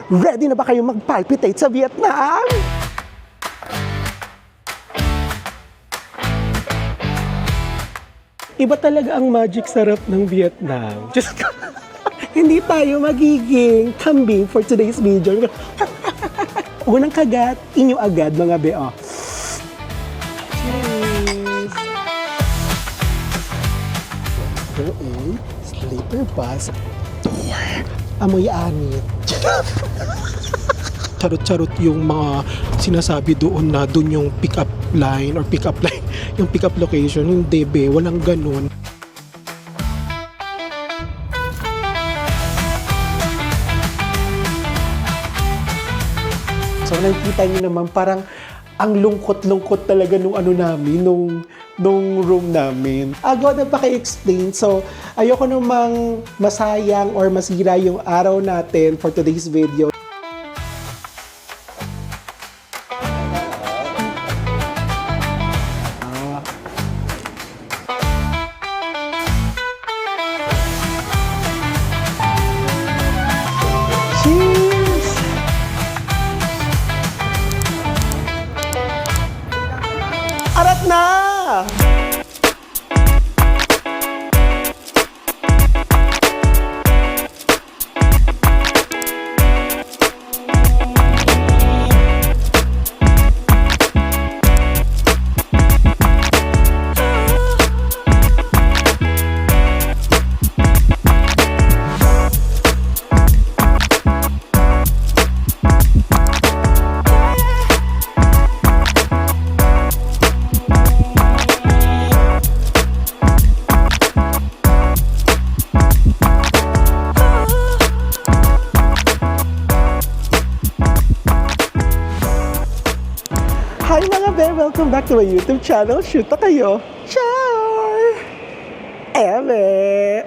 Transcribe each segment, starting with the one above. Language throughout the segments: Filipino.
Ready na ba kayo mag-palpitate sa Vietnam? Iba talaga ang magic sarap ng Vietnam. Just hindi tayo magiging kambing for today's video. Unang kagat, inyo agad mga beo. Cheers! Doon, sleeper bus. Amoy anit. Charot-charot yung mga sinasabi doon na doon yung pick-up line or pick-up line, yung pick-up location. Hindi be, walang ganun. So nakikita niyo naman parang ang lungkot-lungkot talaga nung ano namin, nung room namin. Agoda paki-explain. So ayoko namang masayang or masira yung araw natin for today's video. Cheers! Arat na! Hi mga be! Welcome back to my YouTube channel. Shoot na kayo! Char! Eme!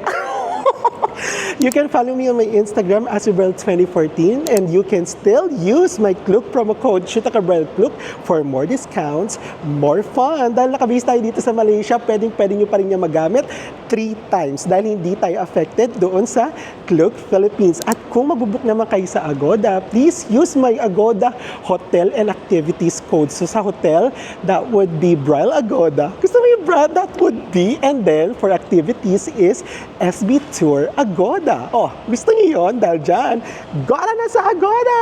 You can follow me on my Instagram, Asubel2014, and you can still use my Klook promo code ShootAkabrelKlook for more discounts, more fun. Dahil nakabase tayo dito sa Malaysia, pwede nyo pa rin niya magamit 3 times dahil hindi tayo affected doon sa Klook Philippines. At kung magbubuk naman kayo sa Agoda, please use my Agoda Hotel and Activities code. So sa hotel, that would be Braille Agoda. Gusto mo yung Braille? That would be. And then for activities is SB Tour Agoda. Oh, gusto niyo yun? Dahil dyan, gora na sa Agoda!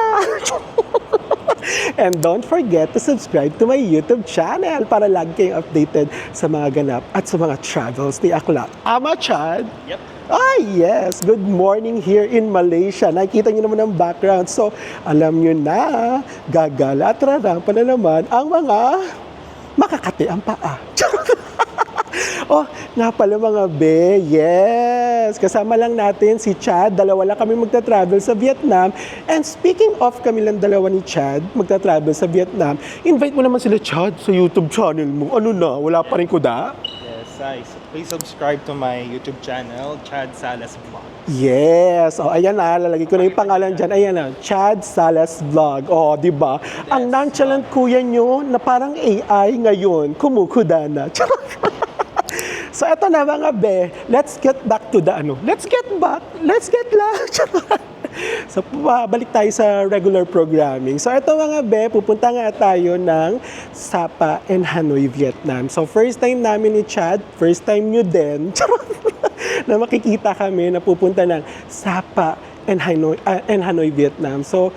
And don't forget to subscribe to my YouTube channel para lagi kayong updated sa mga ganap at sa mga travels ni Akla. Ama Chad? Yep. Ah, yes. Good morning here in Malaysia. Nakikita niyo naman ang background. So, alam niyo na, gagala at rarampa na naman ang mga makakati ang paa. Oh, nga pala mga be, yes! Kasama lang natin si Chad. Dalawa lang kami magta-travel sa Vietnam. And speaking of kami lang dalawa ni Chad, magta-travel sa Vietnam, invite mo naman sila, Chad, sa YouTube channel mo. Ano na? Wala pa rin kuda? Yes, please subscribe to my YouTube channel, Chad Salas Vlog. Yes. O, ayan na. Lalagay ko na yung pangalan dyan. Ayan na. Chad Salas Vlog. O, di ba? Yes. Ang nonchalant kuya nyo na parang AI ngayon, kumukuda na. So, eto na mga be. Let's get back to the ano. Let's get So, balik tayo sa regular programming. So, eto mga be, pupunta nga tayo ng Sapa and Hanoi, Vietnam. So, first time namin ni Chad, first time nyo din, na makikita kami na pupunta ng Sapa and Hanoi, Vietnam. So,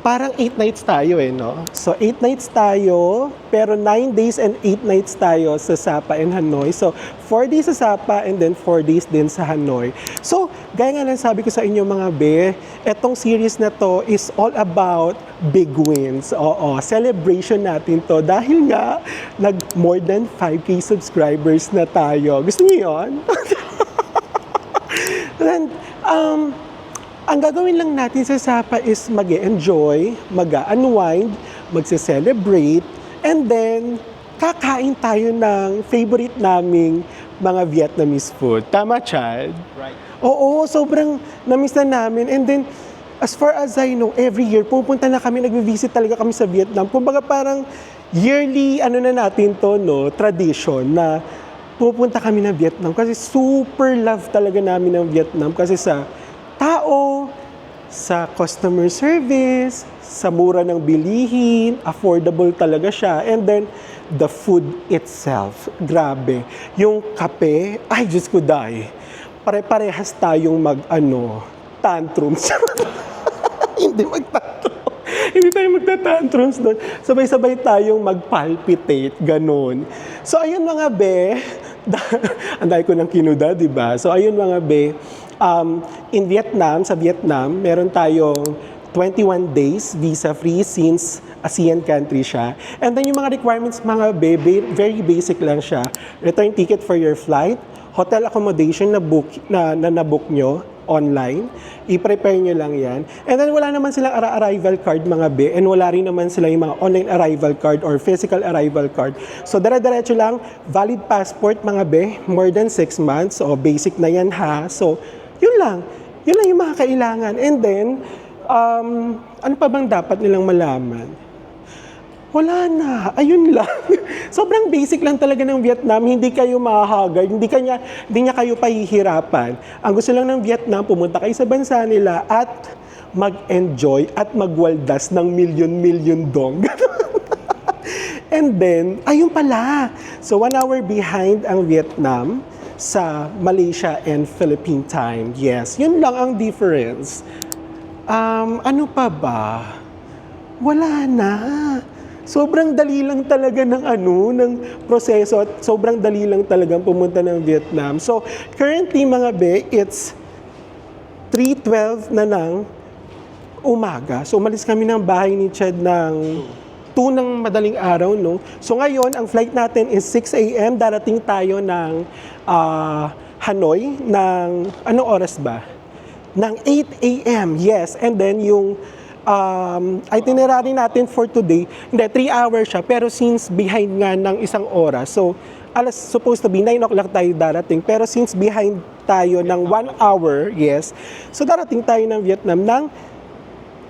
parang 8 nights tayo no? So, 8 nights tayo, pero 9 days and 8 nights tayo sa Sapa and Hanoi. So, 4 days sa Sapa and then 4 days din sa Hanoi. So, gaya nga lang sabi ko sa inyo mga be, etong series na to is all about big wins. Oo, celebration natin to dahil nga, nag more than 5K subscribers na tayo. Gusto niyo yun? Then, ang gagawin lang natin sa Sapa is mag-enjoy, mag-unwind, magse-celebrate, and then kakain tayo ng favorite naming mga Vietnamese food. Tama, Chad? Right. Oo, sobrang na-miss na namin. And then, as far as I know, every year, pupunta na kami, nag-visit talaga kami sa Vietnam. Kumbaga parang yearly, ano na natin to, no, tradition na pupunta kami ng Vietnam. Kasi super love talaga namin ng Vietnam. Kasi sa tao, sa customer service, sa mura ng bilihin, affordable talaga siya. And then, the food itself, grabe. Yung kape, ay Diyos ko dahi, pare-parehas tayong tantrums. Hindi Hindi tayo magta-tantrums doon. Sabay-sabay tayong mag-palpitate, ganun. So, ayun mga be, anday ko ng kinuda, di ba? So, ayun mga be, in Vietnam, sa Vietnam, meron tayong 21 days visa-free since ASEAN country siya. And then yung mga requirements mga be, very basic lang siya. Return ticket for your flight, hotel accommodation na nabook nyo online, i-prepare nyo lang yan. And then wala naman silang arrival card mga be, and wala rin naman sila yung mga online arrival card or physical arrival card. So dire-diretso lang, valid passport mga be, more than 6 months, so basic na yan ha. So yun lang yung mga kailangan. And then, ano pa bang dapat nilang malaman? Wala na. Ayun lang. Sobrang basic lang talaga ng Vietnam. Hindi kayo mahahagard. Hindi niya kayo pahihirapan. Ang gusto lang ng Vietnam, pumunta kayo sa bansa nila at mag-enjoy at magwaldas ng milyon-milyon dong. And then, ayun pala. So, 1 hour behind ang Vietnam sa Malaysia and Philippine time. Yes, yun lang ang difference. Ano pa ba? Wala na. Sobrang dali lang talaga ng proseso at sobrang dali lang talagang pumunta ng Vietnam. So, currently mga be, it's 3:12 na ng umaga. So, umalis kami ng bahay ni Chad ng 2 ng madaling araw, no? So, ngayon, ang flight natin is 6 a.m. Darating tayo ng Hanoi ng, anong oras ba? Ng 8 a.m. Yes, and then yung itinerary natin for today, hindi, 3 hours siya, pero since behind nga ng 1 oras, so supposed to be 9 o'clock tayo darating, pero since behind tayo ng 1 hour, yes, so darating tayo ng Vietnam ng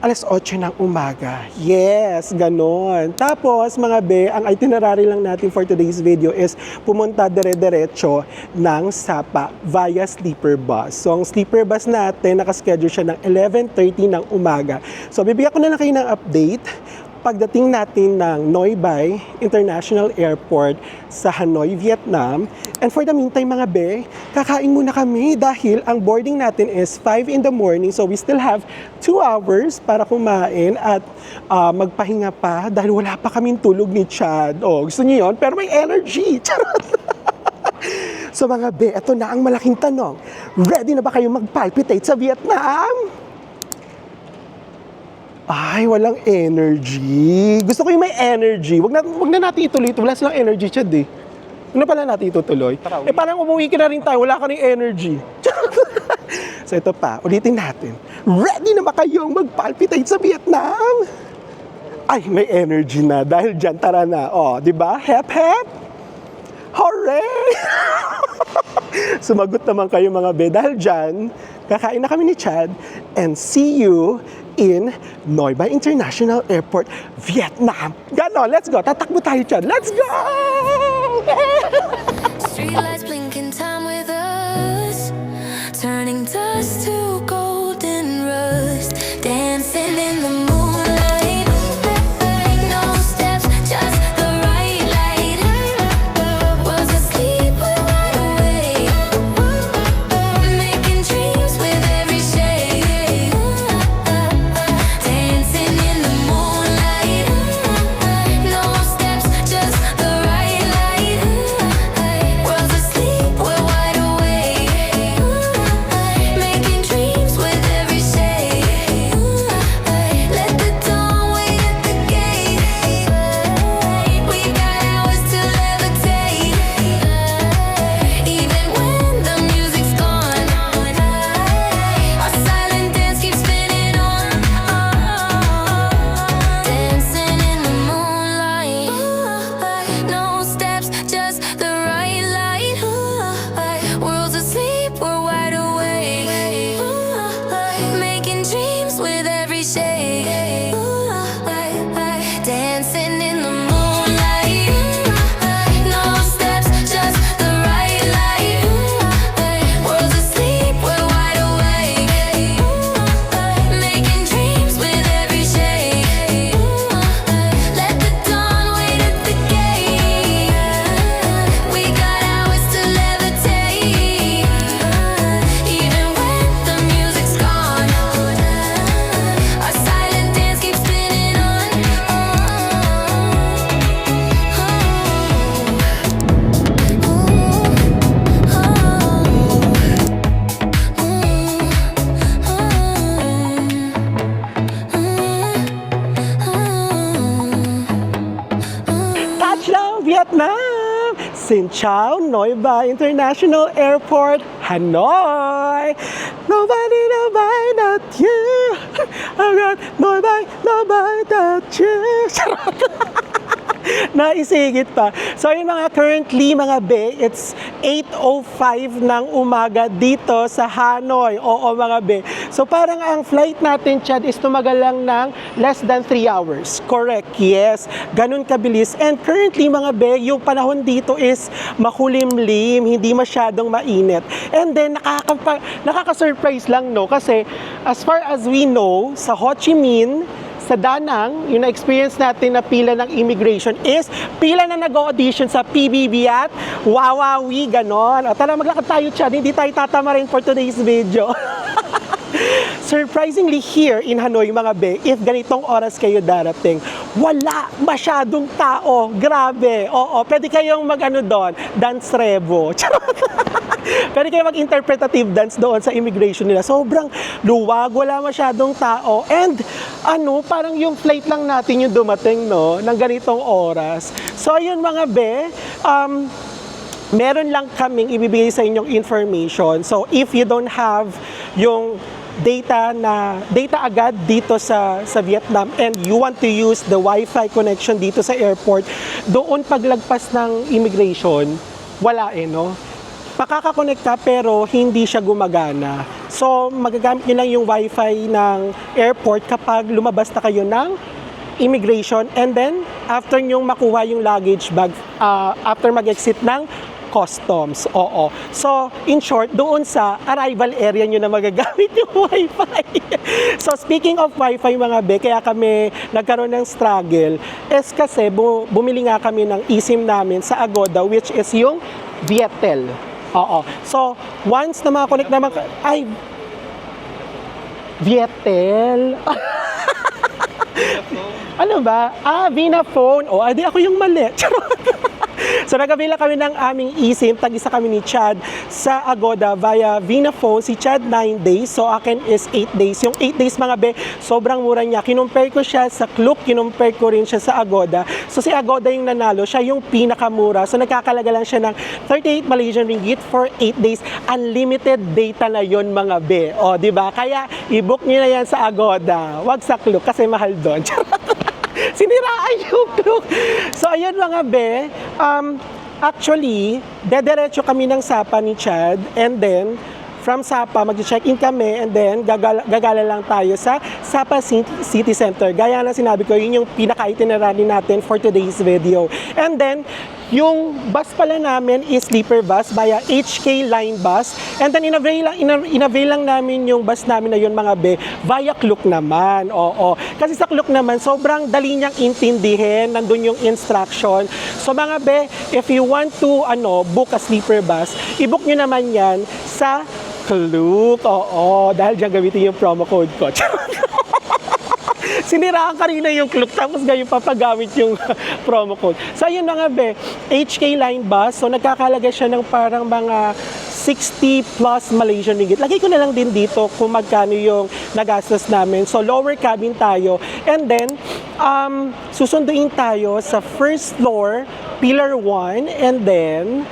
8:00 ng umaga. Yes, ganon. Tapos, mga be, ang itinerary lang natin for today's video is pumunta dire-diretso ng Sapa via sleeper bus. So, ang sleeper bus natin, nakaschedule siya ng 11:30 ng umaga. So, bibigyan ko na lang kayo ng update pagdating natin ng Noi Bai International Airport sa Hanoi, Vietnam. And for the meantime, mga be, kakain muna kami dahil ang boarding natin is 5 in the morning. So we still have 2 hours para kumain at magpahinga pa dahil wala pa kaming tulog ni Chad. Oh, gusto niyo yun? Pero may energy. Charot! So mga be, ito na ang malaking tanong. Ready na ba kayo mag-palpitate sa Vietnam? Ay, walang energy. Gusto ko yung may energy. Wag na natin ituloy ito. Wala silang energy, Chad eh. Ano pala natin itutuloy? Parang umuwi ka na rin tayo. Wala ka rin energy. So ito pa, ulitin natin. Ready na ba kayong mag-palpitate sa Vietnam? Ay, may energy na. Dahil dyan, tara na. O, di ba? Hep, hep. Hooray! Sumagot naman kayo mga be. Dahil dyan, kakain na kami ni Chad. And see you in Noi Bai International Airport, Vietnam. Ganon, let's go. Tatakbo tayo, Chad. Let's go! Streetlights blinking time with us, turning dust to golden rust, dancing in the moonlight. No steps, just the right light. Was asleep, but wide awake, making dreams with every shade. Dancing in the moonlight. No steps, just the right light. Vietnam, Sin Chao Noi Bai International Airport, Hanoi. Nobody, nobody, not you. I got nobody, nobody, not you. Charot. Naisigit pa. So yung mga currently mga be, it's 8:05 ng umaga dito sa Hanoi. Oo mga be. So parang ang flight natin, Chad, is tumagal lang ng less than 3 hours. Correct, yes. Ganun kabilis. And currently mga be, yung panahon dito is makulimlim, hindi masyadong mainit. And then nakaka-surprise lang, no? Kasi as far as we know, sa Ho Chi Minh, sa Da Nang, yung na-experience natin na pila ng immigration is pila na nag-audition sa PBB at Wawawi, ganon. O tara, maglakad tayo, Chad. Hindi tayo tatama rin for today's video. Surprisingly here in Hanoi, mga be, if ganitong oras kayo darating, wala masyadong tao. Grabe. Oo, pwede kayong mag-ano doon, dance revo. Charot. Pwede kayo mag-interpretative dance doon sa immigration nila. Sobrang luwag, wala masyadong tao. And parang yung flight lang natin yung dumating, no, ng ganitong oras. So, ayun mga be, meron lang kaming ibibigay sa inyong information. So, if you don't have yung data agad dito sa Vietnam and you want to use the Wi-Fi connection dito sa airport, doon paglagpas ng immigration, wala no? Makakakonect ka pero hindi siya gumagana. So, magagamit nyo lang yung Wi-Fi ng airport kapag lumabas na kayo ng immigration and then after nyong makuha yung luggage bag, after mag-exit ng customs. Oo. So, in short, doon sa arrival area nyo na magagamit yung Wi-Fi. So, speaking of Wi-Fi mga be, kaya kami nagkaroon ng struggle is kasi bumili nga kami ng eSIM namin sa Agoda, which is yung Vietel. Oo. So, once na makakonect naman ay, Vietel. Ano ba? Vinaphone. O, adi ako yung mali. So, nagabila kami ng aming eSIM. Tag-isa kami ni Chad sa Agoda via Vinaphone. Si Chad 9 days. So, akin is 8 days. Yung 8 days mga be, sobrang mura niya. Kinumpare ko siya sa Klook. Kinumpare ko rin siya sa Agoda. So, si Agoda yung nanalo. Siya yung pinakamura. So, nagkakalaga lang siya ng 38 Malaysian Ringgit for 8 days. Unlimited data na yon mga be. O, di ba? Kaya, i-book niyo na yan sa Agoda. Wag sa Klook kasi mahal doon. Siniraan yung Klook. So, ayun mga be, actually, dediretso kami ng Sapa ni Chad and then, from Sapa, mag-check-in kami and then gagala lang tayo sa Sapa City Center. Gaya na sinabi ko, yun yung pinaka-itinerary natin for today's video. And then, yung bus pala namin is sleeper bus via HK Line Bus. And then, inavail lang namin yung bus namin na yun mga be, via Klook naman. Oo. Kasi sa Klook naman, sobrang dali niyang intindihin. Nandun yung instruction. So mga be, if you want to book a sleeper bus, i-book nyo naman yan sa Klook. Oo, dahil dyan gamitin yung promo code ko. Siniraan ka rin na yung Klook, tapos ngayon papagamit yung promo code. So, ayun mga be, HK Line Bus. So, nagkakalaga siya ng parang mga 60 plus Malaysian Ringgit. Lagay ko na lang din dito kung magkano yung nagastos namin. So, lower cabin tayo. And then, susunduin tayo sa first floor, Pillar 1, and then,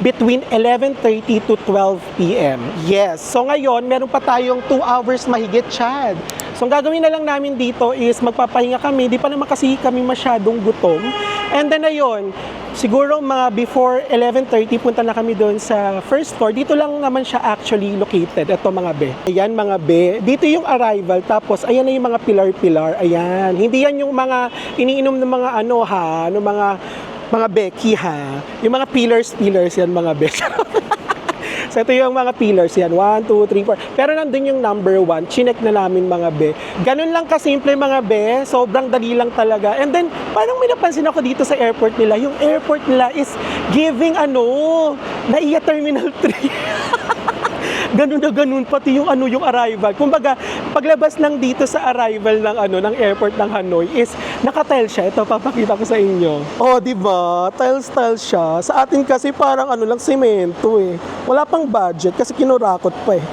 between 11:30 to 12 p.m. Yes. So ngayon, meron pa tayong 2 hours mahigit, Chad. So ang gagawin na lang namin dito is magpapahinga kami. Di pa naman kasi kami masyadong gutom. And then ayun, siguro mga before 11:30 punta na kami doon sa first floor. Dito lang naman siya actually located. Ito mga be. Ayan mga be. Dito yung arrival. Tapos ayan na yung mga pilar-pilar. Ayan. Hindi yan yung mga iniinom ng mga mga Becky ha. Yung mga pillars yan mga Becky. So ito yung mga pillars yan. 1, 2, 3, 4. Pero nandun yung number 1. Chinek na namin mga be. Ganun lang kasimple mga be. Sobrang dali lang talaga. And then, parang may napansin ako dito sa airport nila. Yung airport nila is giving NAIA Terminal 3. Ganun na ganun, pati yung yung arrival. Kumbaga, paglabas lang dito sa arrival ng airport ng Hanoi is naka-tile siya. Ito, papakita ko sa inyo. Oh, di ba? Tile-style siya. Sa atin kasi parang lang, semento eh. Wala pang budget kasi kinurakot pa eh.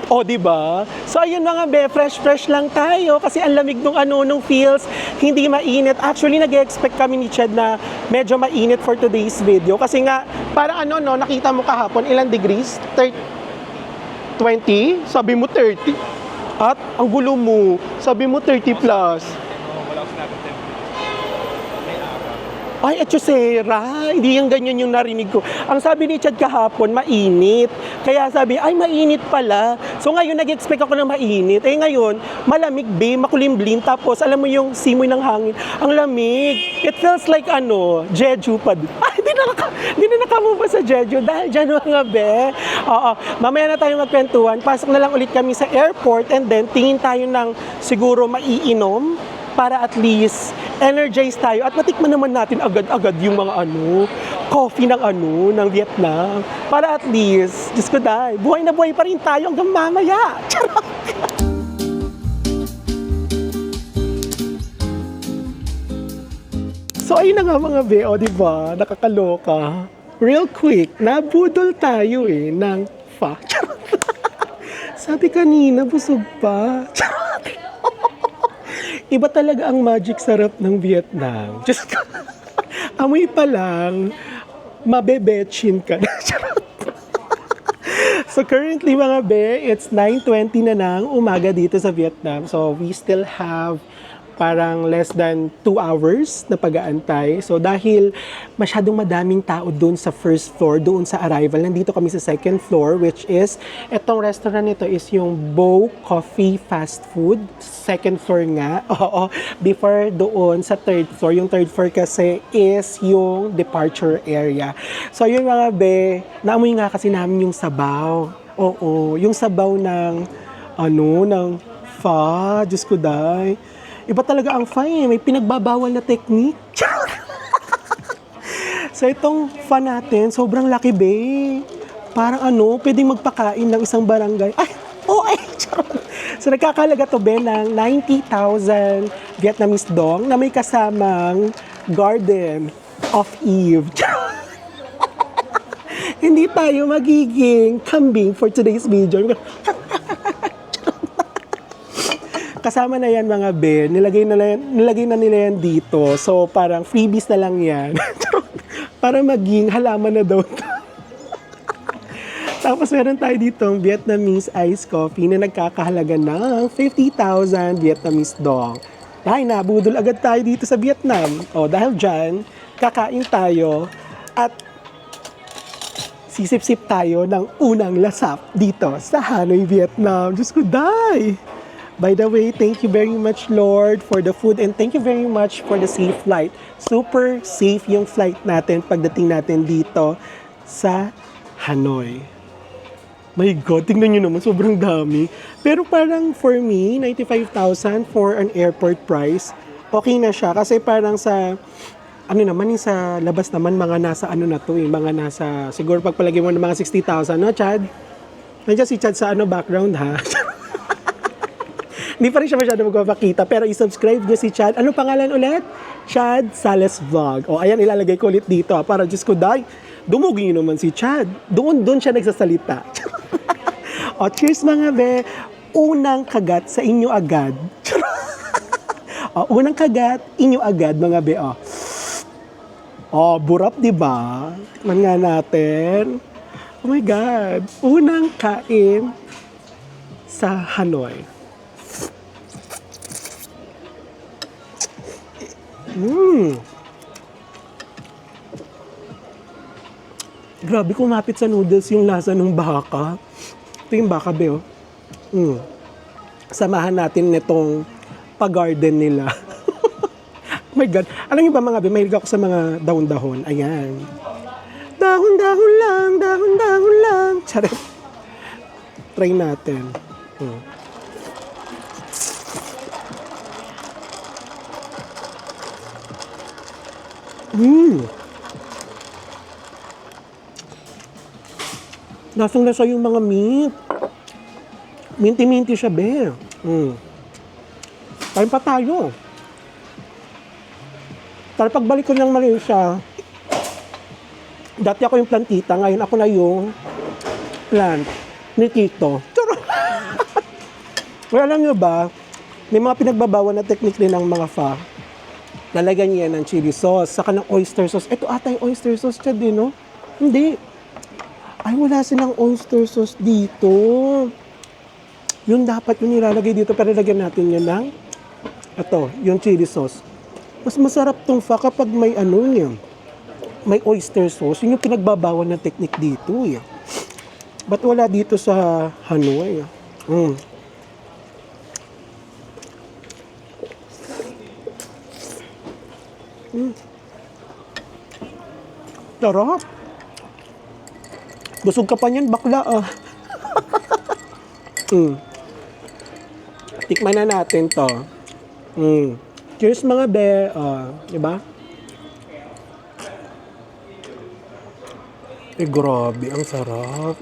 O, di ba? So, ayun mga be, fresh lang tayo kasi ang lamig nung feels, hindi mainit. Actually, nag-expect kami ni Chad na medyo mainit for today's video kasi nga, para nakita mo kahapon, ilang degrees? 20? Sabi mo 30. At ang gulo mo, sabi mo 30 plus. Wala ko sinabi 10 may araw. Ay, etchosera, hindi yung ganyan yung narinig ko. Ang sabi ni Chad kahapon, mainit. Kaya sabi, ay, mainit pala. So ngayon, nag-expect ako na mainit. Eh ngayon, malamig, be, makulimblin. Tapos, alam mo yung simoy ng hangin. Ang lamig. It feels like, Jeju pa. Ay, hindi na nakamove sa Jeju. Dahil dyan mga be. Oo, mamaya na tayo magkwentuhan. Pasok na lang ulit kami sa airport and then tingin tayo ng siguro maiinom para at least energize tayo at matikman naman natin agad-agad yung mga coffee ng Vietnam. Para at least, Diyos ko dahil, buhay na buhay pa rin tayo hanggang mamaya. Charot! So ayun na nga mga be, diba? Nakakaloka. Real quick, nabudol tayo ng pho. Charot! Sabi kanina, busog pa. Charot! Iba talaga ang magic sarap ng Vietnam. Just amoy pa lang, mabebetchin ka na. So currently mga be, it's 9:20 na ng umaga dito sa Vietnam. So we still have parang less than 2 hours na pag-aantay. So dahil masyadong madaming tao doon sa first floor, doon sa arrival, nandito kami sa second floor, which is, etong restaurant nito is yung Bo Coffee Fast Food. Second floor nga. Oo. Before doon sa third floor. Yung third floor kasi is yung departure area. So yun mga be, naamoy nga kasi namin yung sabaw. Oo. Yung sabaw ng, ng pho. Diyos ko dahi. Iba talaga ang pho eh. May pinagbabawal na technique. So itong pho natin, sobrang laki be. Parang pwedeng magpakain ng isang barangay. Ay! Charot. So nagkakalaga to be ng 90,000 Vietnamese dong na may kasamang Garden of Eve. Hindi tayo magiging kambing for today's video. Kasama na yan mga be, nilagay na nila yan dito. So parang freebies na lang yan. Para maging halaman na daw. Tapos meron tayo ditong Vietnamese iced coffee na nagkakahalaga ng 50,000 Vietnamese dong. Dahil nabudol agad tayo dito sa Vietnam. O dahil dyan, kakain tayo at sisip-sip tayo ng unang lasap dito sa Hanoi, Vietnam. Diyos ko, die! By the way, thank you very much, Lord, for the food and thank you very much for the safe flight. Super safe yung flight natin pagdating natin dito sa Hanoi. My God, tingnan nyo naman, sobrang dami. Pero parang for me, 95,000 for an airport price, okay na siya. Kasi parang sa, yung sa labas naman, mga nasa na to mga nasa, siguro pagpalagay mo ng mga 60,000, no, Chad? Nandiyan si Chad sa background, ha? Hindi pa rin siya masyado magpapakita, pero i-subscribe niyo si Chad. Ano pangalan ulit? Chad Salas Vlog. O, ayan, ilalagay ko ulit dito. Para Diyos ko, dahil dumugin naman si Chad. Doon siya nagsasalita. O, cheers mga be. Unang kagat sa inyo agad. O, unang kagat, inyo agad mga be. O, burap, di ba? Tikman nga natin. Oh my God. Unang kain sa Hanoi. Grabe, kumapit sa noodles yung lasa ng baka. Ito yung baka, be, Samahan natin nitong pag-garden nila. Oh my God. Alam niyo ba mga be, mahilig ako sa mga dahon-dahon. Ayan. Dahon-dahon lang, dahon-dahon lang. Charet. Try natin. Lasang-lasa yung mga meat. Minti-minti siya, be. Kain pa tayo. Pero pagbalik ko ng Malaysia, dati ako yung plantita, ngayon ako na yung plant ni Tito. Well, alam nyo ba, may mga pinagbabawal na technique din ng mga fa. Lalagyan niya ng chili sauce, saka ng oyster sauce. Ito ata yung oyster sauce siya din, no? Hindi. Ay, wala silang oyster sauce dito. Yun dapat yung nilalagay dito, pero lagyan natin yun ng ito, yung chili sauce. Mas masarap tong fa kapag may ano niya, may oyster sauce. Yun yung pinagbabawal na technique dito, eh. Ba't wala dito sa Hanoi? Sarap. Busog ka pa niyan, bakla ah. Tikman na natin to. Cheers mga be. Diba? Grabe, ang sarap.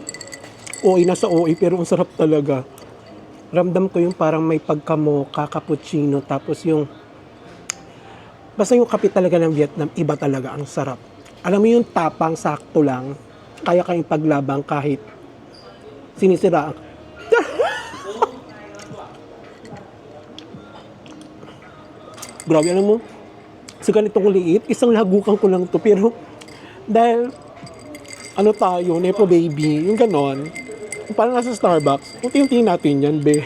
OA na sa OA, pero ang sarap talaga. Ramdam ko yung parang may pagka-mocha, cappuccino, tapos yung basta yung kape talaga ng Vietnam, iba talaga, ang sarap. Alam mo yung tapang, sakto lang, kaya kayong paglabang kahit sinisiraan. Grabe, alam mo, sa ganitong liit, isang lagukan ko lang to, pero dahil ano tayo, nepo baby, yung ganon, parang nasa Starbucks, unti-unti natin yan, be.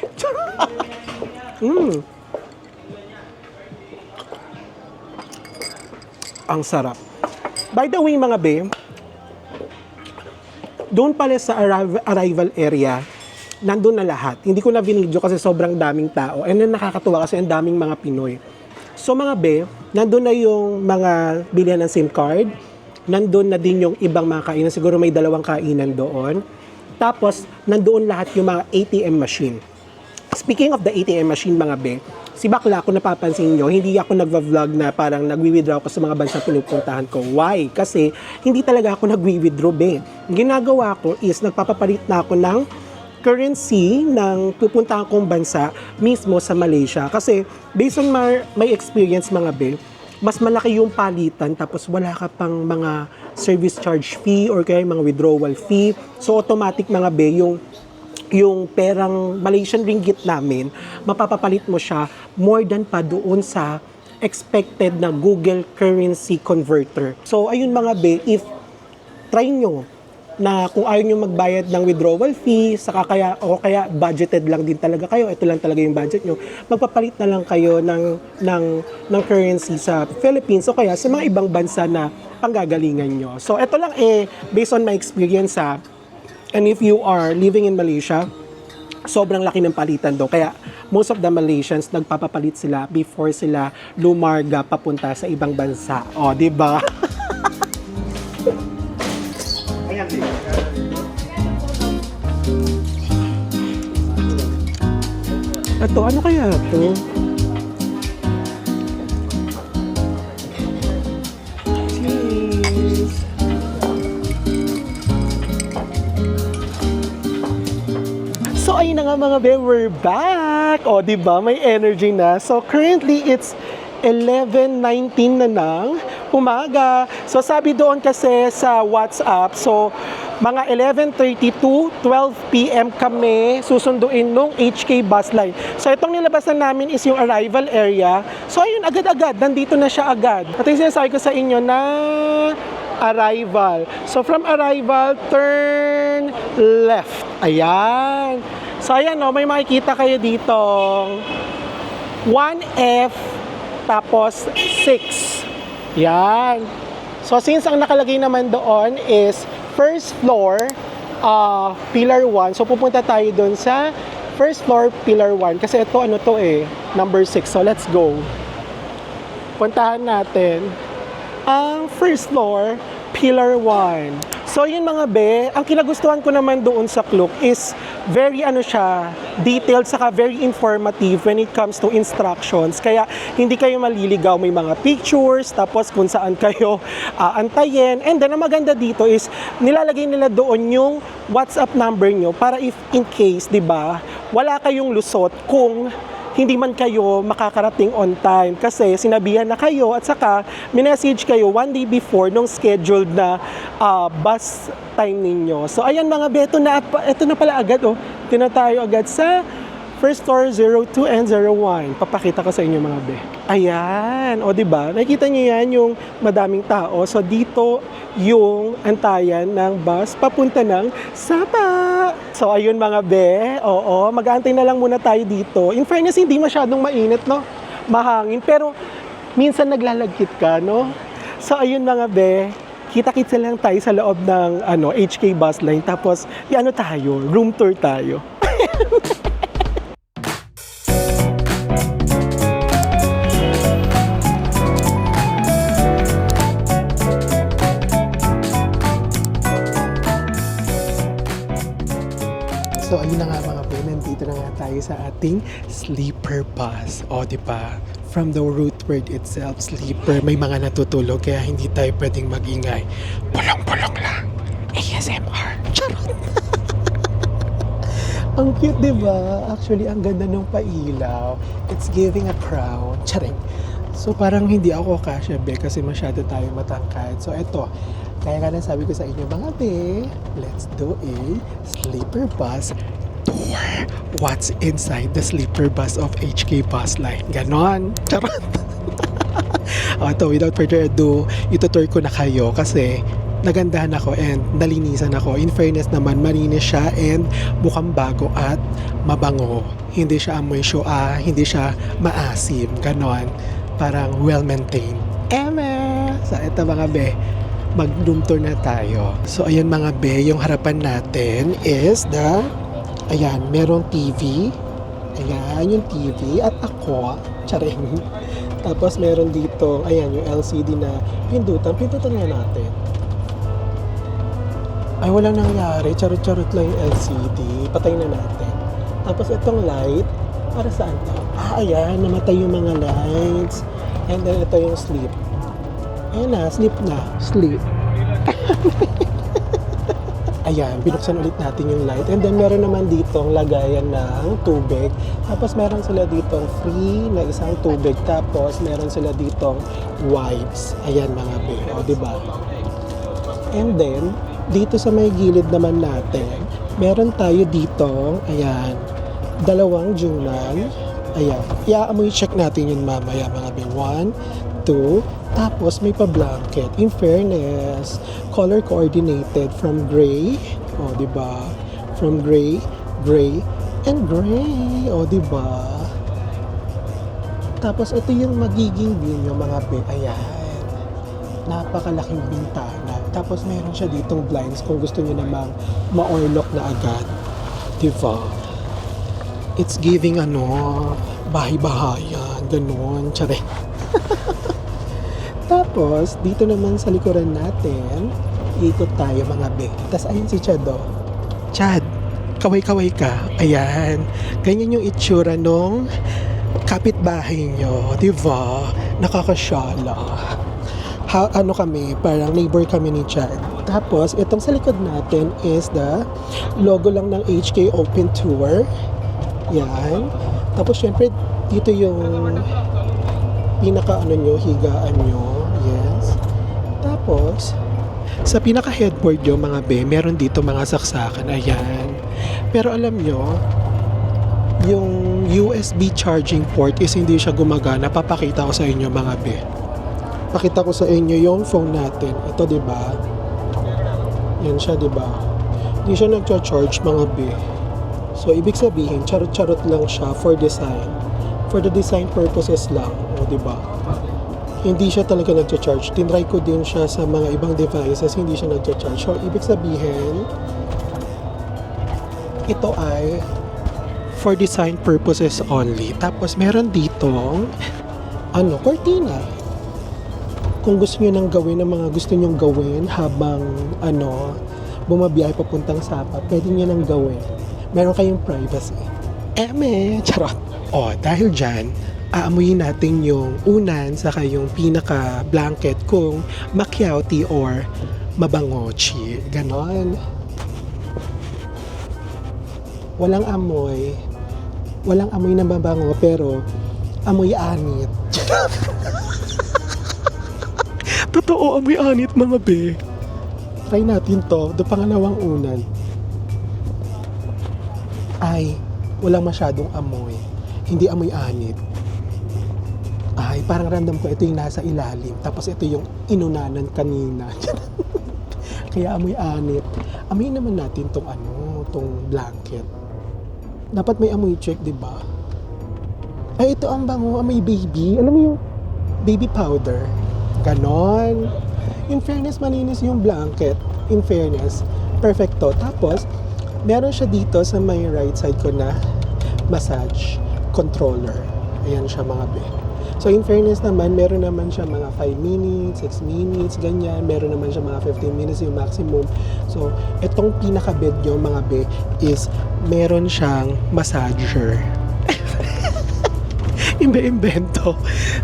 Ang sarap. By the way, mga be, doon pala sa arrival area, nandun na lahat. Hindi ko na binidyo kasi sobrang daming tao. And then nakakatuwa kasi ang daming mga Pinoy. So mga be, nandun na yung mga bilihan ng SIM card. Nandun na din yung ibang mga kainan. Siguro may 2 kainan doon. Tapos, nandoon lahat yung mga ATM machine. Speaking of the ATM machine, mga be, si Bakla, kung napapansin nyo, hindi ako nagva-vlog na parang nagwi-withdraw ko sa mga bansa pinupuntahan ko. Why? Kasi hindi talaga ako nagwi-withdraw, be. Ang ginagawa ko is nagpapapalit na ako ng currency ng pupuntahan kong bansa mismo sa Malaysia. Kasi based on my experience, mga be, mas malaki yung palitan tapos wala ka pang mga service charge fee or kaya mga withdrawal fee. So automatic, mga be, yung perang Malaysian ringgit namin, mapapapalit mo siya more than pa doon sa expected na Google currency converter. So ayun, mga be, if try nyo na kung ayaw nyo magbayad ng withdrawal fee, saka kaya budgeted lang din talaga kayo, ito lang talaga yung budget nyo, magpapalit na lang kayo ng currency sa Philippines o kaya sa mga ibang bansa na panggagalingan nyo. So ito lang based on my experience and if you are living in Malaysia, sobrang laki ng palitan doon. Kaya most of the Malaysians, nagpapapalit sila before sila lumarga papunta sa ibang bansa. O, di ba? Ito, ano kaya ito? Cheers! So, ayun na nga, mga be, we're back! O, diba? May energy na. So, currently, it's 11:19 na ng umaga. So, sabi doon kasi sa WhatsApp, so, mga 11:32, 12 p.m. kami susunduin nung HK bus line. So, itong nilabasan namin is yung arrival area. So, ayun, agad-agad. Nandito na siya agad. At yung sinasabi ko sa inyo na arrival. So, from arrival, turn left. Ayan. So, ayan, may makikita kayo dito. 1F, tapos 6. Yan. So, since ang nakalagay naman doon is first floor, pillar 1. So, pupunta tayo doon sa first floor, pillar 1. Kasi ito, number 6. So, let's go. Puntahan natin ang first floor, pillar 1. So, yun, mga be, ang kinagustuhan ko naman doon sa Klook is very detailed, saka very informative when it comes to instructions. Kaya hindi kayo maliligaw, may mga pictures, tapos kung saan kayo antayin. And then, ang maganda dito is nilalagay nila doon yung WhatsApp number nyo para if in case, di ba, wala kayong lusot kung hindi man kayo makakarating on time kasi sinabihan na kayo at saka minessage kayo one day before nung scheduled na bus time ninyo. So ayan, mga be, ito na pala agad. Ito na tayo agad sa First floor 02 and 01. Papakita ko sa inyo mga be. Ayan, o di ba? Nakikita niyo yan yung madaming tao. So dito yung antayan ng bus papunta ng Sapa. So ayun mga be, oo, mag-aantay na lang muna tayo dito. In fairness, hindi masyadong mainit, no? Mahangin, pero minsan naglalagkit ka, no? So ayun mga be, kita-kita lang tayo sa loob ng HK bus line. Tapos, tayo, room tour tayo. So ayun na nga mga be, nandito na nga tayo sa ating sleeper bus. O di ba? From the root word itself, sleeper, may mga natutulog kaya hindi tayo pwedeng magingay. Pulong-pulong lang. ASMR. Charot. Ang cute, di ba? Actually, ang ganda ng pailaw. It's giving a crown. Charing. So parang hindi ako kasya be kasi masyado tayo matangkad. So eto, kaya nga sabi ko sa inyo mga be, let's do a sleeper bus tour. What's inside the sleeper bus of HK Bus Line? Ganon. Charot. Ito, without further ado, itutour ko na kayo kasi nagandahan ako and nalinisan ako. In fairness naman, malinis siya and mukhang bago at mabango. Hindi siya amoy hindi siya maasim. Ganon. Parang well-maintained. So, ito mga be, mag-room tour na tayo. So, ayan mga be, yung harapan natin is ayan, merong TV. Ayan, yung TV. At ako, charing. Tapos, meron dito, ayan, yung LCD na pindutan. Pindutan nga natin. Ay, walang nangyari. Charot-charot lang yung LCD. Patay na natin. Tapos, itong light, para saan to? Ayan, namatay yung mga lights. And then, ito yung sleep. Ayan na, sleep na. Sleep. Ayan, binuksan ulit natin yung light. And then, meron naman ditong lagayan ng tubig. Tapos, meron sila ditong free na isang tubig. Tapos, meron sila ditong wipes. Ayan, mga be. O, diba? And then, dito sa may gilid naman natin, meron tayo ditong, ayan, dalawang Junan. Ayan. Iaamoy check natin yun mamaya mga be. 1, 2, tapos may pa-blanket. In fairness, color coordinated from gray. O, diba? From gray, gray, and gray. O, diba? Tapos ito yung magiging view nyo mga be. Ayan. Napakalaking bintana. Tapos meron siya ditong blinds kung gusto nyo namang ma-orlock na agad. Diba? It's giving bahay-bahayan, ganon, tsare. Tapos, dito naman sa likuran natin, ikot tayo mga be. Tapos ayun si Chad, oh. Chad, kaway-kaway ka. Ayan. Ganyan yung itsura nung kapitbahay nyo, diba? Nakakasyala. Kami, parang neighbor kami ni Chad. Tapos, itong sa likod natin is the logo lang ng HK Open Tour. Yan. Tapos, syempre, dito yung pinaka higaan nyo. Yes. Tapos, sa pinaka headboard nyo, mga be, meron dito mga saksakan. Ayan. Pero alam nyo, yung USB charging port is hindi siya gumagana. Papakita ko sa inyo, mga be. Pakita ko sa inyo yung phone natin. Ito, di ba? Yan siya, di ba? Hindi siya nagcha-charge, mga be. So, ibig sabihin, charot-charot lang siya for design. For the design purposes lang. O, di ba? Hindi siya talaga nagcha-charge. Tinry ko din siya sa mga ibang devices, hindi siya nagcha-charge. So, ibig sabihin, ito ay for design purposes only. Tapos, meron ditong cortina. Kung gusto niyo nang gawin ang mga gusto niyong gawin habang bumabiyahe papuntang Sapa, pwede niyo nang gawin. Meron kayong privacy. Charot. O, dahil dyan, aamuyin natin yung unan saka yung pinaka-blanket kung makyauti or mabangochi. Ganon. Walang amoy. Walang amoy na mabango pero amoy anit. Totoo, amoy anit mga be. Try natin to. Do pangalawang unan. Ay, walang masyadong amoy. Hindi amoy anit. Ay, parang random ko, ito yung nasa ilalim. Tapos ito yung inunanan kanina. Kaya amoy anit. Amoy naman natin tong blanket. Dapat may amoy check, di ba? Ay, ito ang bango, amoy baby. Alam mo yung baby powder. Ganon. In fairness, malinis yung blanket. In fairness, perfecto. Tapos, meron siya dito sa may right side ko na massage controller. Ayan siya mga be. So in fairness naman, meron naman siya mga 5 minutes, 6 minutes, ganyan. Meron naman siya mga 15 minutes yung maximum. So itong pinaka-bed nyo mga be is meron siyang massager. Imbe-imbento.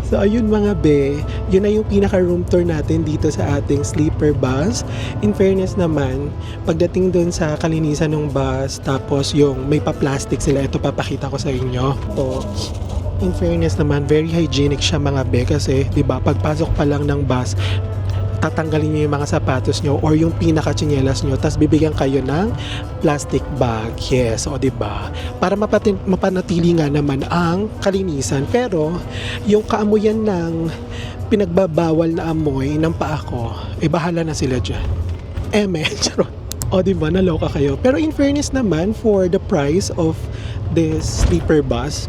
So ayun mga be, yun na yung pinaka-room tour natin dito sa ating sleeper bus. In fairness naman, pagdating dun sa kalinisan ng bus, tapos yung may pa-plastic sila, ito papakita ko sa inyo. So, in fairness naman, very hygienic siya mga be kasi 'di ba pagpasok pa lang ng bus, tatanggalin niyo yung mga sapatos niyo or yung pinaka-tsinelas niyo tapos bibigyan kayo ng plastic bag. Yes, o 'di ba? Para mapanatili nga naman ang kalinisan. Pero yung kaamuyan ng pinagbabawal na amoy ng paa ko, bahala na sila diyan. Charot. O di ba, naloka kayo. Pero in fairness naman, for the price of this sleeper bus,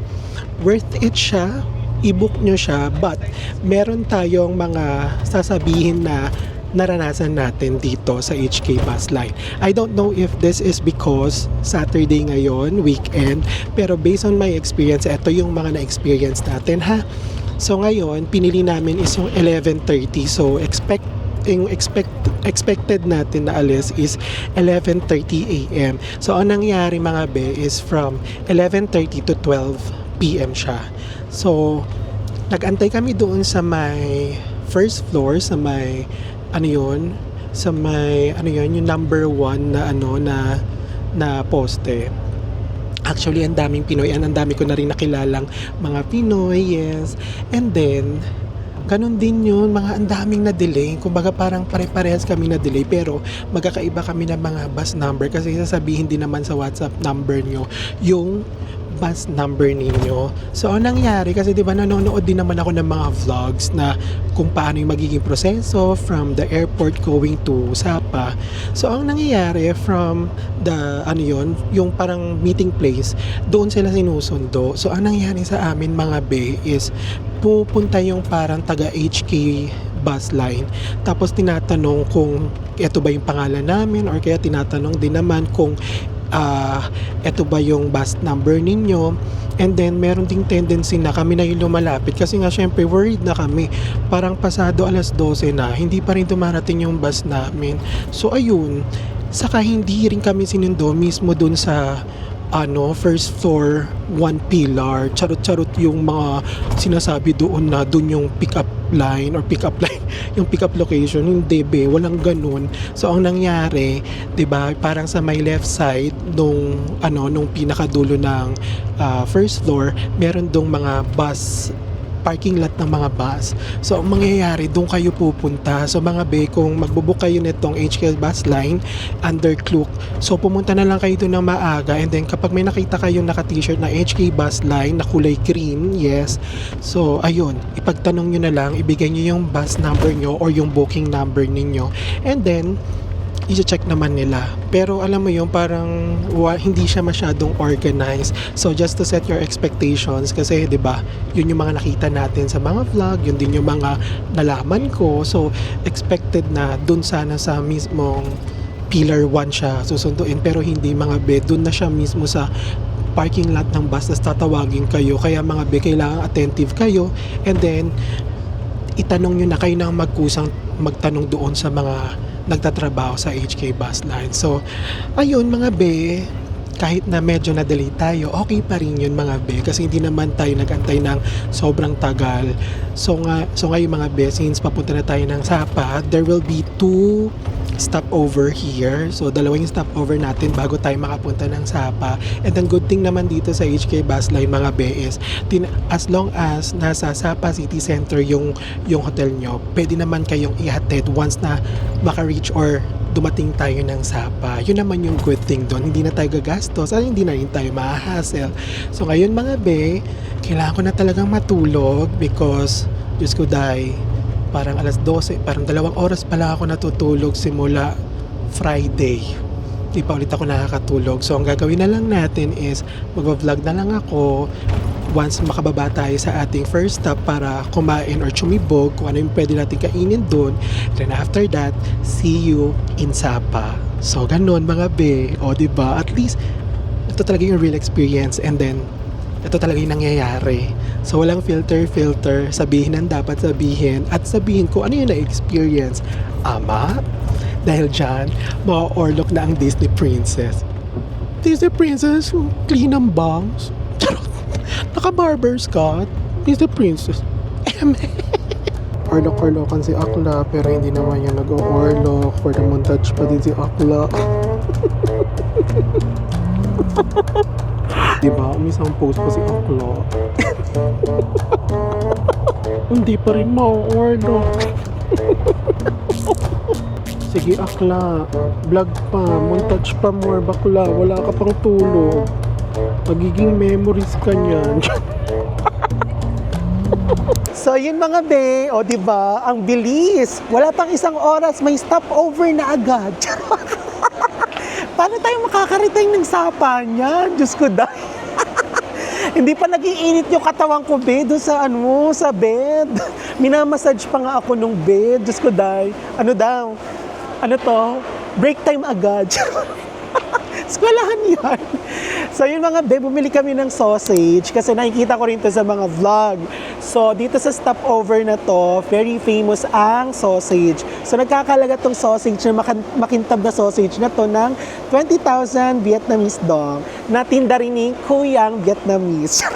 worth it siya, i-book nyo siya, but meron tayong mga sasabihin na naranasan natin dito sa HK Bus Line. I don't know if this is because Saturday ngayon, weekend, pero based on my experience, ito yung mga na-experience natin ha. So ngayon, pinili namin is yung 11:30, so expected natin na alis is 11:30 a.m. So ang nangyari mga be is from 11:30 to 12 p.m. siya. So, nag-antay kami doon sa may first floor, sa may, yung number 1 na poste. Actually, ang daming Pinoy, ang dami ko na rin nakilalang mga Pinoy, yes. And then, ganun din yun, ang daming na-delay. Kumbaga parang pare-parehas kami na-delay pero magkakaiba kami ng mga bus number kasi sasabihin din naman sa WhatsApp number nyo yung bus number ninyo. So, ang nangyari, kasi di ba nanonood din naman ako ng mga vlogs na kung paano yung magiging proseso from the airport going to Sapa. So, ang nangyayari from the, yung parang meeting place, doon sila sinusundo. So, ang nangyayari sa amin mga be is pupunta yung parang taga HK bus line. Tapos tinatanong kung ito ba yung pangalan namin or kaya tinatanong din naman kung eto ba yung bus number ninyo. And then meron ding tendency na kami na yung lumalapit kasi nga syempre worried na kami, parang pasado 12:00 na hindi pa rin dumarating yung bus namin. So ayun, saka hindi rin kami sinundo mismo dun sa first floor, 1 pillar. Charot-charot yung mga sinasabi doon na doon yung pick-up line, yung pick-up location. Hindi be, walang ganun. So, ang nangyari, 'di ba, parang sa may left side nung pinakadulo ng first floor, meron dong mga bus parking lot ng mga bus. So, ang mangyayari, doon kayo pupunta. So, mga be, kung magbubook kayo nitong HK Bus Line under Klook, so pumunta na lang kayo doon ng maaga and then kapag may nakita kayo naka-t-shirt na HK Bus Line na kulay green, yes, so, ayun, ipagtanong nyo na lang, ibigay nyo yung bus number nyo or yung booking number ninyo and then, i-check naman nila. Pero alam mo yung parang hindi siya masyadong organized. So just to set your expectations kasi 'di ba, yun yung mga nakita natin sa mga vlog, yun din yung mga nalaman ko. So expected na dun sana sa mismong pillar 1 siya susunduin pero hindi mga be, dun na siya mismo sa parking lot ng bus na tatawagin kayo. Kaya mga be, kailangan attentive kayo and then itanong nyo na kayo nang magkusang magtanong doon sa mga nagtatrabaho sa HK Bus Line. So, ayun mga be, kahit na medyo na-delay tayo, okay pa rin yun mga be kasi hindi naman tayo nag-antay ng sobrang tagal. So ngayon mga be, since papunta na tayo ng Sapa, there will be 2 stopover here. So, dalawang stopover natin bago tayo makapunta ng Sapa. And then, good thing naman dito sa HK Bus Line, mga be, is as long as nasa Sapa City Center yung hotel nyo, pwede naman kayong ihatid once na maka-reach or dumating tayo ng Sapa. Yun naman yung good thing doon. Hindi na tayo gagastos at hindi na rin tayo ma-hassle. So ngayon mga be, kailangan ko na talagang matulog because, Diyos ko day, parang alas 12, parang 2 oras pala ako natutulog simula Friday. Di pa ulit ako nakakatulog. So ang gagawin na lang natin is mag-vlog na lang ako once makababa tayo sa ating first stop para kumain or chumibog kung ano yung pwede natin kainin doon. Then after that, see you in Sapa. So ganun mga be. O diba? At least ito talaga yung real experience and then ito talaga yung nangyayari. So walang filter, sabihin ang dapat sabihin at sabihin ko ano yung na-experience. Ama, dahil dyan, ma-orlok na ang Disney Princess. Disney Princess, clean ang bangs. Naka-barber's cut. Disney Princess. Orlok-orlokan si Akla, pero hindi naman yung nag-o-orlok. For the montage pa din si Akla. Diba? Umisang post pa si Akla. Hindi pa rin ma-orlok. Sige Akla, vlog pa, montage pa more bakla, wala ka pang tulog. Magiging memories ka niyan. So yun mga be, o diba, ang bilis. Wala pang 1 oras, may stopover na agad. Paano tayo makakarating ng Sapa niyan? Diyos ko dahil. Hindi pa nag-iinit yung katawan ko, be, doon sa sa bed. Minamassage pa nga ako nung bed. Diyos ko dahil. Ano daw? Ano to? Break time agad. Eskwelahan yan. So yun mga be, bumili kami ng sausage kasi nakikita ko rin to sa mga vlog. So dito sa stopover na to, very famous ang sausage. So nagkakalaga tong sausage na makintab na sausage na to ng 20,000 Vietnamese dong na tinda rin ni Kuyang Vietnamese.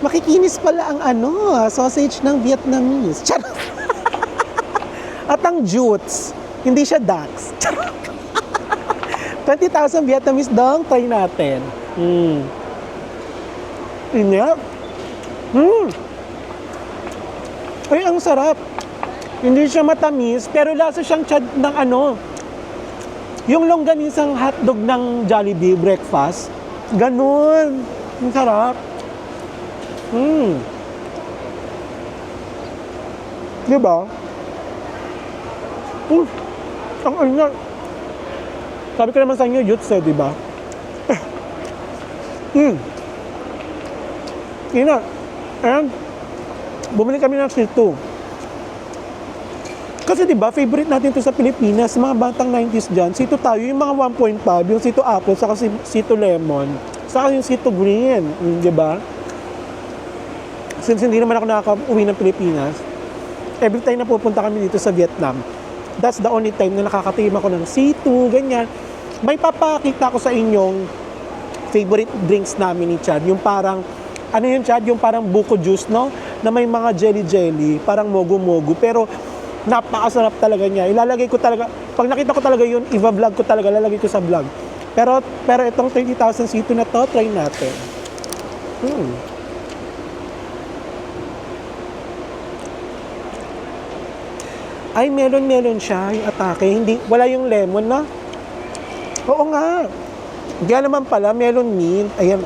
Makikinis pala ang sausage ng Vietnamese. At ang jutes, hindi siya Dax. 20,000 Vietnamese dong, try natin. Inya. Ay, ang sarap. Hindi siya matamis, pero lasa siyang chad ng yung longganisang hotdog ng Jollibee breakfast. Ganun. Ang sarap. Diba? Ang anya. Sabi ko naman sa inyo, youths diba? Ina. And, bumili kami ng C2. Kasi diba, favorite natin to sa Pilipinas, mga batang 90s dyan, C2 tayo, yung mga 1.5, yung C2 apple, saka C2 lemon, saka yung C2 green, diba? Since hindi naman ako nakaka-uwi ng Pilipinas, every time na pupunta kami dito sa Vietnam, that's the only time na nakakatim ako ng C2, ganyan. May papakita ko sa inyong favorite drinks namin ni Chad. Yung parang, yun Chad? Yung parang buko juice, no? Na may mga jelly-jelly, parang mogu-mogu. Pero, napakasarap talaga niya. Ilalagay ko talaga, pag nakita ko talaga yun, i-vlog ko talaga, lalagay ko sa vlog. Pero itong 30,000 C2 na to, try natin. Ay, melon siya, yung atake. Wala yung lemon na. Oo nga. Diyan naman pala, melon mint. Ayan,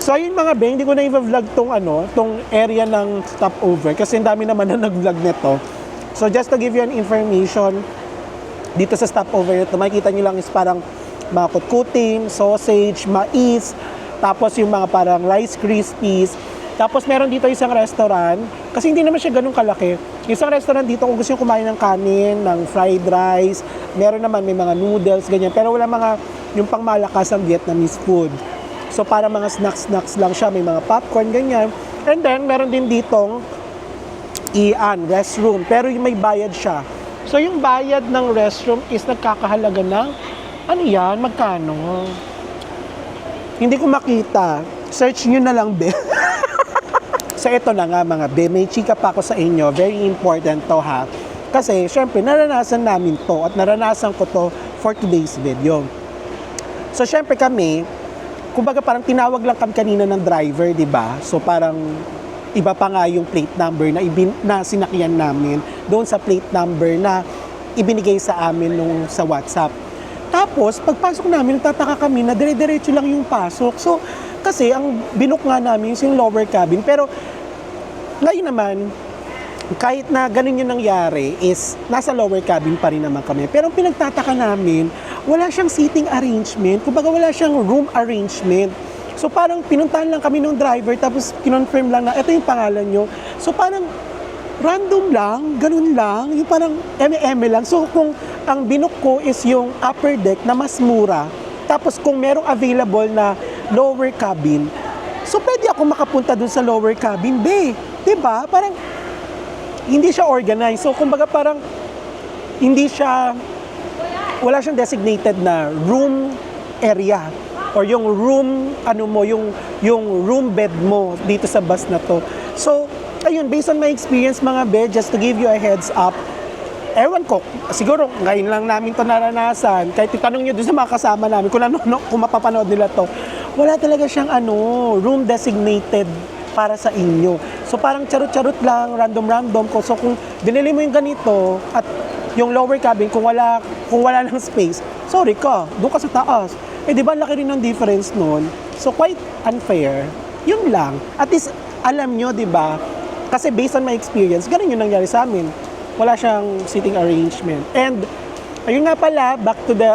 So, ayun mga be, hindi ko na i-vlog tong area ng stopover kasi ang dami naman na nag-vlog nito. So, just to give you an information, dito sa stopover nito, makikita nyo lang is parang mga kutkutin, sausage, mais, tapos yung mga parang Rice Krispies. Tapos meron dito isang restaurant, kasi hindi naman siya ganun kalaki. Isang restaurant dito kung gusto nyo kumain ng kanin, ng fried rice, meron naman may mga noodles, ganyan. Pero wala yung pangmalakas ng Vietnamese food. So para mga snacks lang siya, may mga popcorn, ganyan. And then meron din ditong restroom, pero yung may bayad siya. So yung bayad ng restroom is nagkakahalaga ng, magkano? Hindi ko makita. Search nyo na lang, be. So ito na nga mga be, may chika pa ako sa inyo, very important to ha. Kasi syempre naranasan namin to at naranasan ko to for today's video. So syempre kami, kumbaga parang tinawag lang kami kanina ng driver, di ba? So parang iba pa nga yung plate number na sinakyan namin doon sa plate number na ibinigay sa amin nung sa WhatsApp. Tapos, pagpasok namin, nagtataka kami na dire-diretso lang yung pasok. So, kasi ang binook nga namin is yung lower cabin. Pero, ngayon naman, kahit na ganun yung nangyari, is nasa lower cabin pa rin naman kami. Pero ang pinagtataka namin, wala siyang seating arrangement. Kumbaga, wala siyang room arrangement. So, parang pinuntahan lang kami ng driver, tapos kinonfirm lang na, ito yung pangalan nyo. So, parang random lang, ganun lang, yung parang eme-eme lang. So kung ang binook ko is yung upper deck na mas mura, tapos kung merong available na lower cabin, so pwede ako makapunta dun sa lower cabin, diba? Parang hindi siya organized. So kumbaga parang hindi siya, wala siyang designated na room area or yung room, yung room bed mo dito sa bus na to. So, ayun, based on my experience mga be, just to give you a heads up, ewan ko, siguro ngayon lang namin to naranasan, kahit itanong nyo doon sa mga kasama namin, kung mapapanood nila to, wala talaga siyang room designated para sa inyo. So parang charot-charot lang, random-random ko. So kung binili mo yung ganito, at yung lower cabin, kung wala ng space, sorry ka, doon ka sa taas. Eh di ba laki rin ng difference nun? So quite unfair. Yun lang. At least, alam nyo, di ba, kasi based on my experience, ganun yung nangyari sa amin. Wala siyang seating arrangement. And, ayun nga pala, back to the,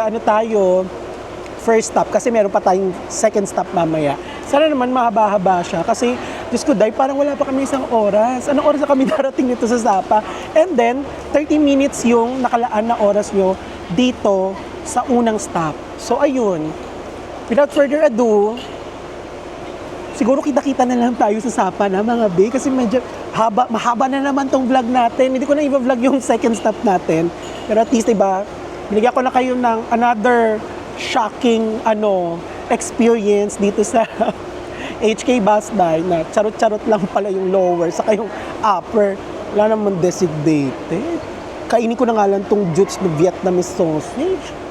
first stop. Kasi meron pa tayong second stop mamaya. Sana naman mahaba-haba siya. Kasi, Diyos ko, parang wala pa kami isang oras. Anong oras na kami darating nito sa Sapa? And then, 30 minutes yung nakalaan na oras nyo dito sa unang stop. So, ayun. Without further ado, siguro kita-kita na lang tayo sa Sapa na mga be, kasi medyo mahaba na naman tong vlog natin. Hindi ko na i-vlog yung second stop natin. Pero at least, diba, binigyan ko na kayo ng another shocking experience dito sa HK Bus Line na charot-charot lang pala yung lower saka yung upper. Wala naman designated. Kainin ko na nga lang tong jutes na Vietnamese sausage.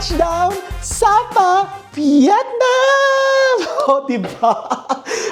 Touchdown, Sapa, Vietnam! O, diba?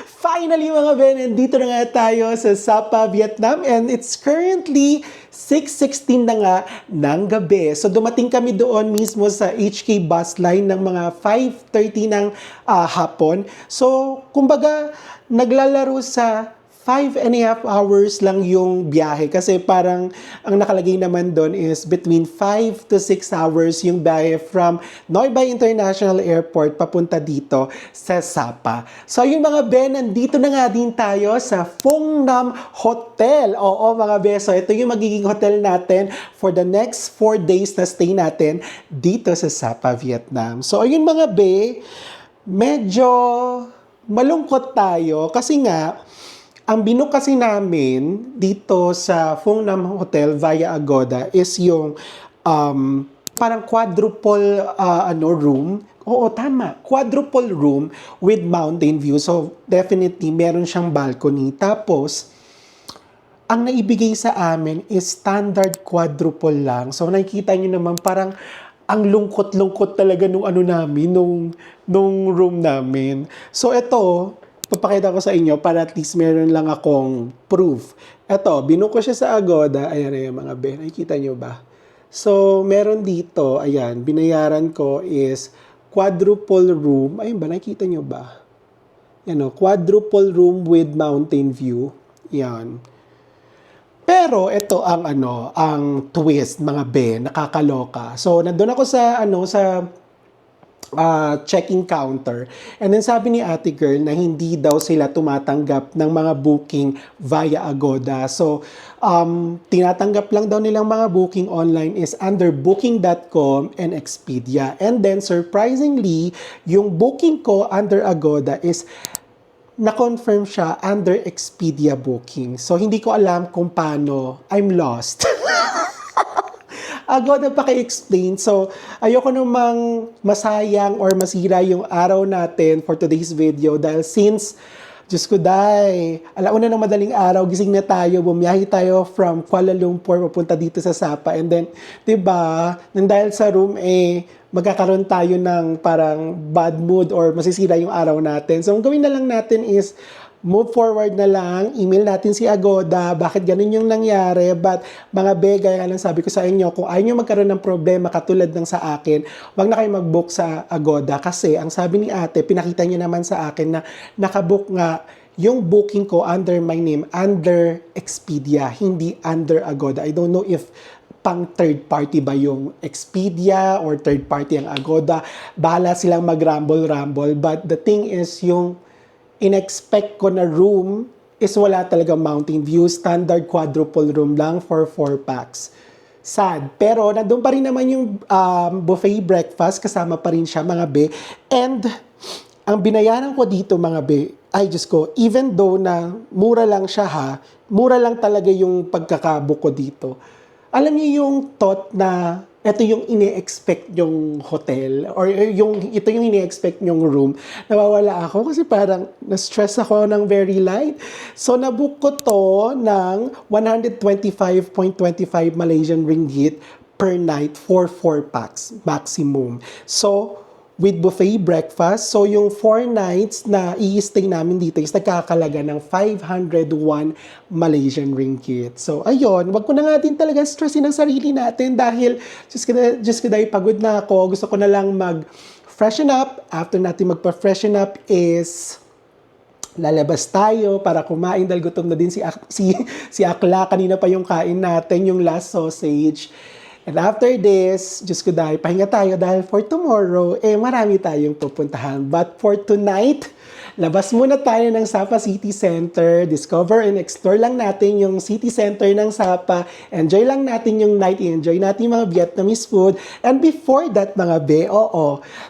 Finally, mga Ben, nandito na nga tayo sa Sapa, Vietnam, and it's currently 6:16 na nga ng gabi. So, dumating kami doon mismo sa HK Bus Line ng mga 5:30 ng hapon. So, kumbaga, naglalaro sa 5.5 hours lang yung biyahe kasi parang ang nakalagay naman doon is between 5 to 6 hours yung biyahe from Noy Bai International Airport papunta dito sa Sapa. So yung mga Ben, nandito na nga din tayo sa Phong Nam Hotel. Oo mga beso, ito yung magiging hotel natin for the next 4 days na stay natin dito sa Sapa, Vietnam. So ayun mga Be, medyo malungkot tayo kasi nga ang binook kasi namin dito sa Phong Nam Hotel via Agoda is yung parang quadruple room. Oo, tama. Quadruple room with mountain view. So, definitely, meron siyang balcony. Tapos, ang naibigay sa amin is standard quadruple lang. So, nakikita nyo naman parang ang lungkot-lungkot talaga nung nung room namin. So, ito, papakita ko sa inyo para at least meron lang akong proof. Ito, binuko siya sa Agoda. Ayan yung mga Ben. Nakikita nyo ba? So, meron dito, ayan, binayaran ko is quadruple room. Ayun ba? Nakikita nyo ba? Yan o, quadruple room with mountain view. Yan. Pero ito ang ang twist, mga Ben, nakakaloka. So, nandun ako sa checking counter. And then sabi ni ate girl na hindi daw sila tumatanggap ng mga booking via Agoda. So, tinatanggap lang daw nilang mga booking online is under booking.com and Expedia. And then, surprisingly, yung booking ko under Agoda is na-confirm siya under Expedia booking. So, hindi ko alam kung paano. I'm lost. Agoda paki-explain. So, ayoko namang masayang or masira yung araw natin for today's video dahil since, Diyos ko day, alauna ng madaling araw, gising na tayo, bumiyahe tayo from Kuala Lumpur papunta dito sa Sapa. And then, diba, nang dahil sa room, magkakaroon tayo ng parang bad mood or masisira yung araw natin. So, ang gawin na lang natin is, move forward na lang, email natin si Agoda, bakit ganun yung nangyari, but mga be, gaya lang sabi ko sa inyo, kung ayaw nyo magkaroon ng problema katulad ng sa akin, wag na kayo mag-book sa Agoda kasi ang sabi ni ate, pinakita niya naman sa akin na nakabook nga yung booking ko under my name, under Expedia, hindi under Agoda. I don't know if pang third party ba yung Expedia or third party ang Agoda. Bahala silang mag-rumble-rumble, but the thing is yung in-expect ko na room is wala talaga Mountain View. Standard quadruple room lang for 4 packs. Sad. Pero nandun pa rin naman yung buffet breakfast. Kasama pa rin siya, mga be. And ang binayaran ko dito, mga be, ay Diyos ko, even though na mura lang siya ha, mura lang talaga yung pagkakabook ko dito. Alam niyo yung thought na ito yung ini-expect yung hotel or ito yung ini-expect yung room, nawawala ako kasi parang na-stress ako ng very light. So, nabook ko to ng 125.25 Malaysian ringgit per night for 4 packs maximum. So, with buffet breakfast. So, yung 4 nights na i-stay namin dito is nagkakalaga ng 501 Malaysian ringgit. So, ayun, wag ko na nga din talaga stressin ang sarili natin dahil just dahil pagod na ako, gusto ko na lang mag-freshen up. After natin magpa-freshen up is lalabas tayo para kumain dahil gutom na din si Akla. Kanina pa yung kain natin, yung last sausage. And after this, Diyos ko dahil, pahinga tayo dahil for tomorrow, marami tayong pupuntahan. But for tonight, labas muna tayo ng Sapa City Center, discover and explore lang natin yung city center ng Sapa, enjoy lang natin yung night, enjoy natin yung mga Vietnamese food. And before that, mga be,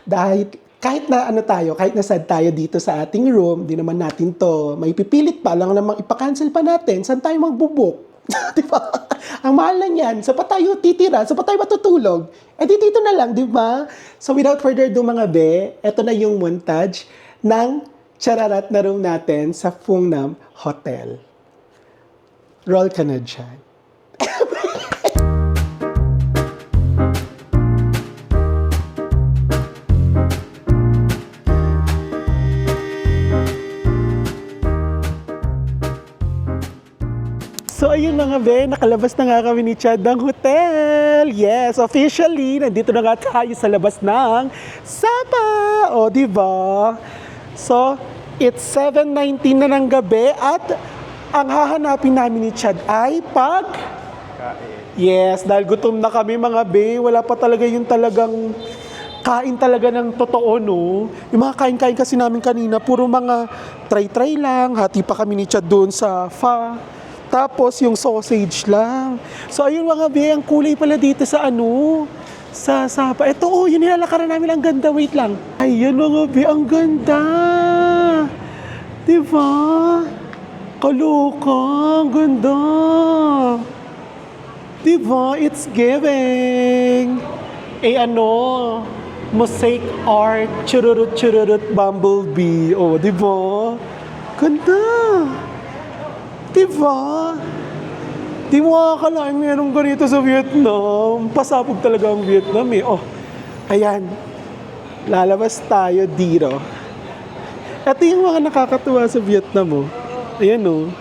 dahil kahit na kahit na sad tayo dito sa ating room, di naman natin to, may pipilit pa lang namang ipakancel pa natin, saan tayo magbubuk? Diba? Ang mahal na yan. Sa pa tayo titira? Sa pa tayo matutulog? Dito na lang, di ba? So without further ado, mga be, eto na yung montage ng chararat na room natin sa Phung Nam Hotel. Roll ka na dyan. So ayun mga be, nakalabas na nga kami ni Chad ng hotel. Yes, officially, nandito na nga tayo sa labas ng Sapa. O, diba? So, it's 7:19 na ng gabi at ang hahanapin namin ni Chad ay Yes, dahil gutom na kami mga be, wala pa talaga yung talagang kain talaga ng totoo, no? Yung mga kain-kain kasi namin kanina, puro mga try-try lang. Hati pa kami ni Chad doon sa Tapos yung sausage lang. So ayun mga be, ang kulay pala dito sa sa Sapa. Ito yun nilalakaran namin, ang ganda. Wait lang. Ayun mga be, ang ganda. Diba? Kaloka, ang ganda. Diba? It's giving. Mosaic art, chururut bumblebee. Diba? Ganda. Diba? Di mo akalain merong ganito sa Vietnam. Pasabog talaga ang Vietnam ayan. Lalabas tayo dito. Ito yung mga nakakatuwa sa Vietnam, Ayan,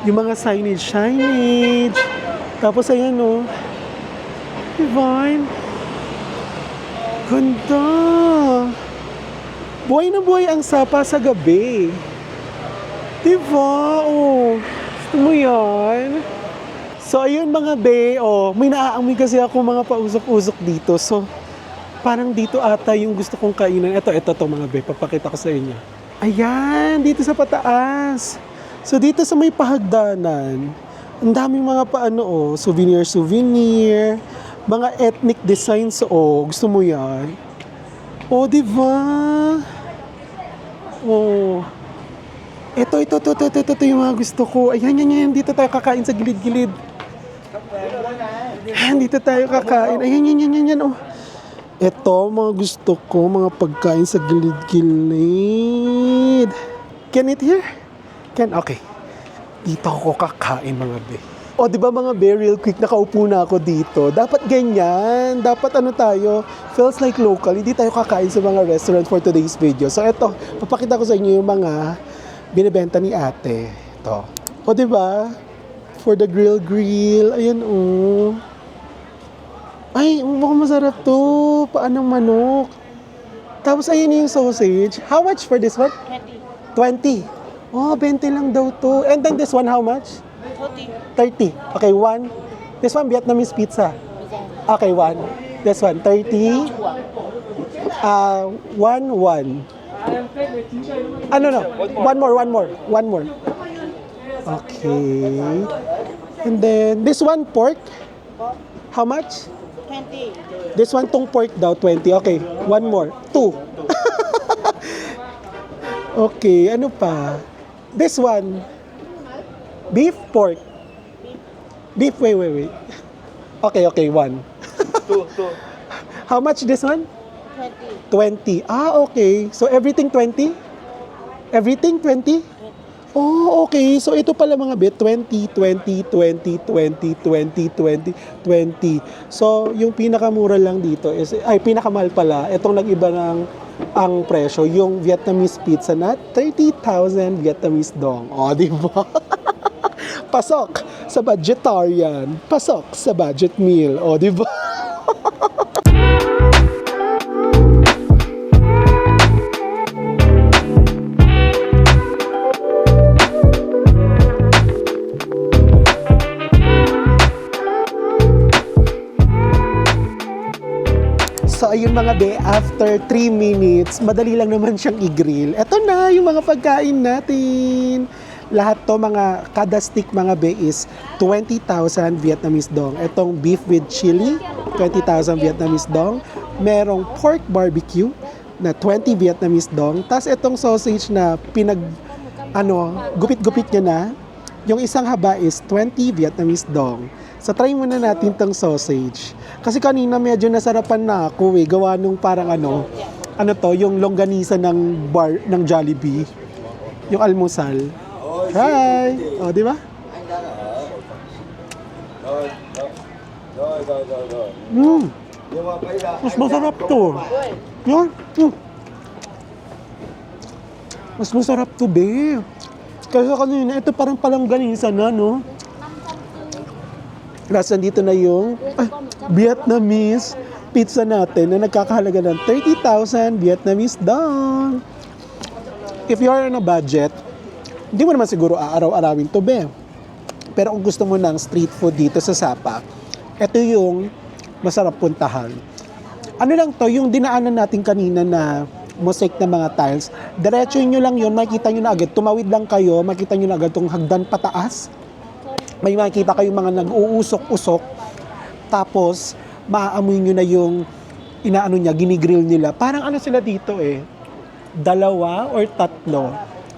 Yung mga signage. Tapos ayan, Divine. Ganda. Buhay na buhay ang Sapa sa gabi. Diba? Gusto mo yan? So, ayun mga be, may naaamoy kasi ako mga pausok-usok dito. So, Parang dito ata yung gusto kong kainan. Ito to mga be, papakita ko sa inyo. Ayan, dito sa pataas. So dito sa may pahagdanan, ang daming mga souvenir, mga ethnic designs. Gusto mo yan? Di ba? Ito yung mga gusto ko. Ayan, dito tayo kakain sa gilid-gilid. Ayan, dito tayo kakain. Ayan. Ito, mga gusto ko, mga pagkain sa gilid-gilid. Can it here? Can? Okay. Dito ako kakain, mga be. Di ba mga be, real quick, nakaupo na ako dito. Dapat ganyan. Dapat tayo, feels like local. Hindi tayo kakain sa mga restaurant for today's video. So, ito, papakita ko sa inyo yung mga binibenta ni ate. Ito. Di ba? For the grill. Ayan, Ay, mukhang masarap to. Paanong manok. Tapos, ayan yung sausage. How much for this one? 20. 20 lang daw to. And then this one, how much? 30. Okay, one. This one, Vietnamese pizza. Okay, one. This one, 30. One. No. One more. Okay. And then, this one, pork. How much? 20. This one, tong pork daw, 20. Okay, one more. 2. Okay, ano pa? This one, beef, pork. Beef, wait. Okay, one. 2. How much this one? 20. Okay. So, everything 20? Everything 20? Okay. So, ito pala mga bit, 20. So, yung pinakamura lang dito pinakamahal pala, itong nag-iba ang presyo, yung Vietnamese pizza na 30,000 Vietnamese dong. Di ba? Pasok sa budgetarian, pasok sa budget meal. Di ba? So ayun mga be, after 3 minutes, madali lang naman siyang i-grill. Ito na yung mga pagkain natin. Lahat to kada stick mga be is 20,000 Vietnamese dong. Itong beef with chili, 20,000 Vietnamese dong. Merong pork barbecue na 20 Vietnamese dong. Tapos itong sausage na gupit-gupit niya na. Yung isang haba is 20 Vietnamese dong. So try muna natin tong sausage. Kasi kanina medyo nasarapan na ako gawa nung parang yung longganisa ng Jollibee. Yung almusal. Hi! Di ba? Mas masarap to. Yan. Mas masarap to, be. Kasi kanina, ito parang palangganisa na, no? Nasa dito na yung Vietnamese pizza natin na nagkakahalaga ng 30,000 Vietnamese dong. If you are on a budget, hindi mo naman siguro aaraw-arawin to, be. Pero kung gusto mo ng street food dito sa Sapa, ito yung masarap puntahan. Ano lang to, yung dinaanan natin kanina na mosaic na mga tiles, diretso nyo lang yun, makikita nyo na agad, tumawid lang kayo, makikita nyo na agad itong hagdan pataas. May makikita kayong mga nag-uusok-usok, tapos maaamoy nyo na yung ginigrill nila. Parang sila dito 2 or 3.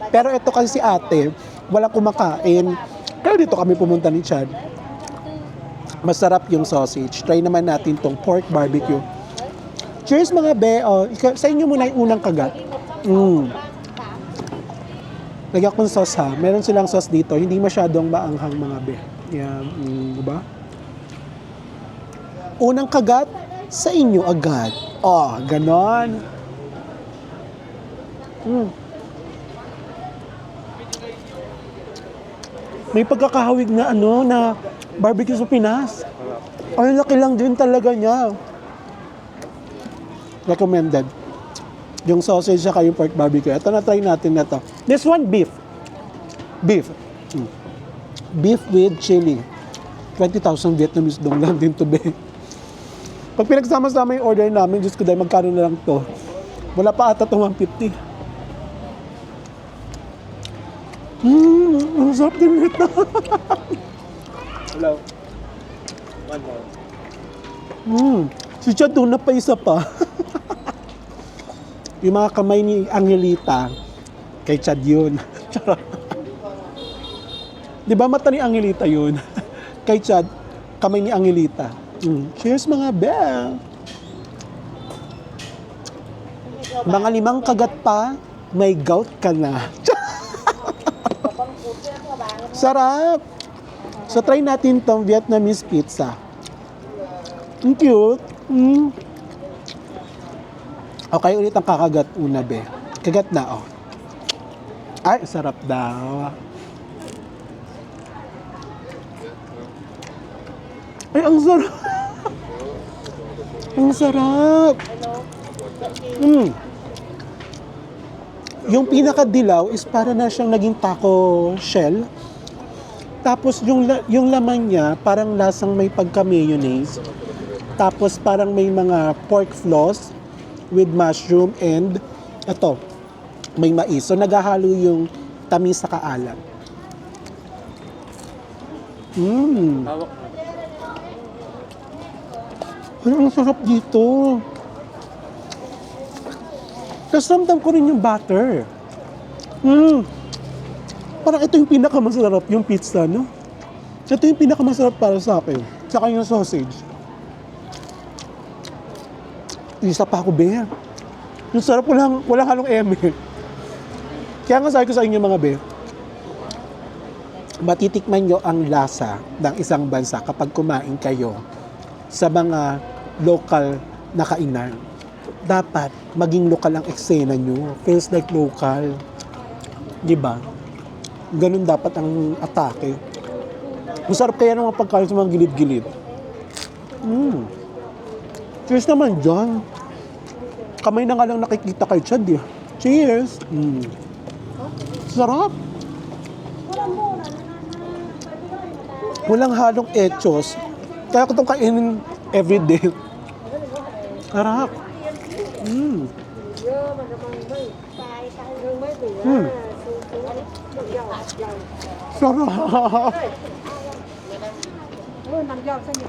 Pero ito kasi si ate, walang kumakain. Kaya dito kami pumunta ni Chad. Masarap yung sausage. Try naman natin tong pork barbecue. Cheers mga be. Sa inyo muna yung unang kagat. Lagyan ko ng sauce ha. Meron silang sauce dito. Hindi masyadong maanghang mga be. Yan. Diba? Unang kagat, sa inyo agad. Ganon. May pagkakahawig na na barbecue sa Pinas. Ang laki lang din talaga niya. Recommended. Yung sausage sa yung pork barbecue. Ito na try natin na to. This one, beef. Beef with chili. 20,000 Vietnamese dong lang din to be. Pag pinagsama-sama yung order namin, Diyos ko dahil magkano na lang to. Wala pa ata itong 150. Ang sarap din nito. Hello. One more. Si Chad doon na pa isa pa. Yung mga kamay ni Angelita, kay Chad yun. Charot. Di ba mata ni Angelita yun? Kay Chad, kamay ni Angelita. Cheers mga bell! Mga 5 kagat pa, may gout ka na. Sarap! So try natin tong Vietnamese pizza. Ang cute. Okay, ulit ang kakagat una, be. Kagat na, oh. Ay, sarap daw. Ay, ang sarap. Ang sarap. Yung pinakadilaw is para na siyang naging taco shell. Tapos yung laman niya, parang lasang may pagka-mayonnaise. Tapos parang may mga pork floss with mushroom and ito, may mais. So naghahalo yung tamis sa kaalat. Hawak. Ay, ang sarap dito. Tapos ramdam ko rin yung butter. Parang ito yung pinakamasarap yung pizza, no? Ito yung pinakamasarap para sa akin. Saka yung sausage. Isa pa ako, be. Yung sarap, walang halong eme. Kaya nga sabi ko sa inyo mga be, matitikman nyo ang lasa ng isang bansa kapag kumain kayo sa mga local na kainan. Dapat maging lokal ang eksena nyo. Feels like local. Diba? Ganun dapat ang atake. Masarap kaya ng mga pagkain sa mga gilid-gilid. Cheers naman dyan. Kamay na nga lang nakikita kay Chad eh. Cheers! Sarap! Walang halong echos. Kaya ko itong kainin everyday. Sarap! Sarap!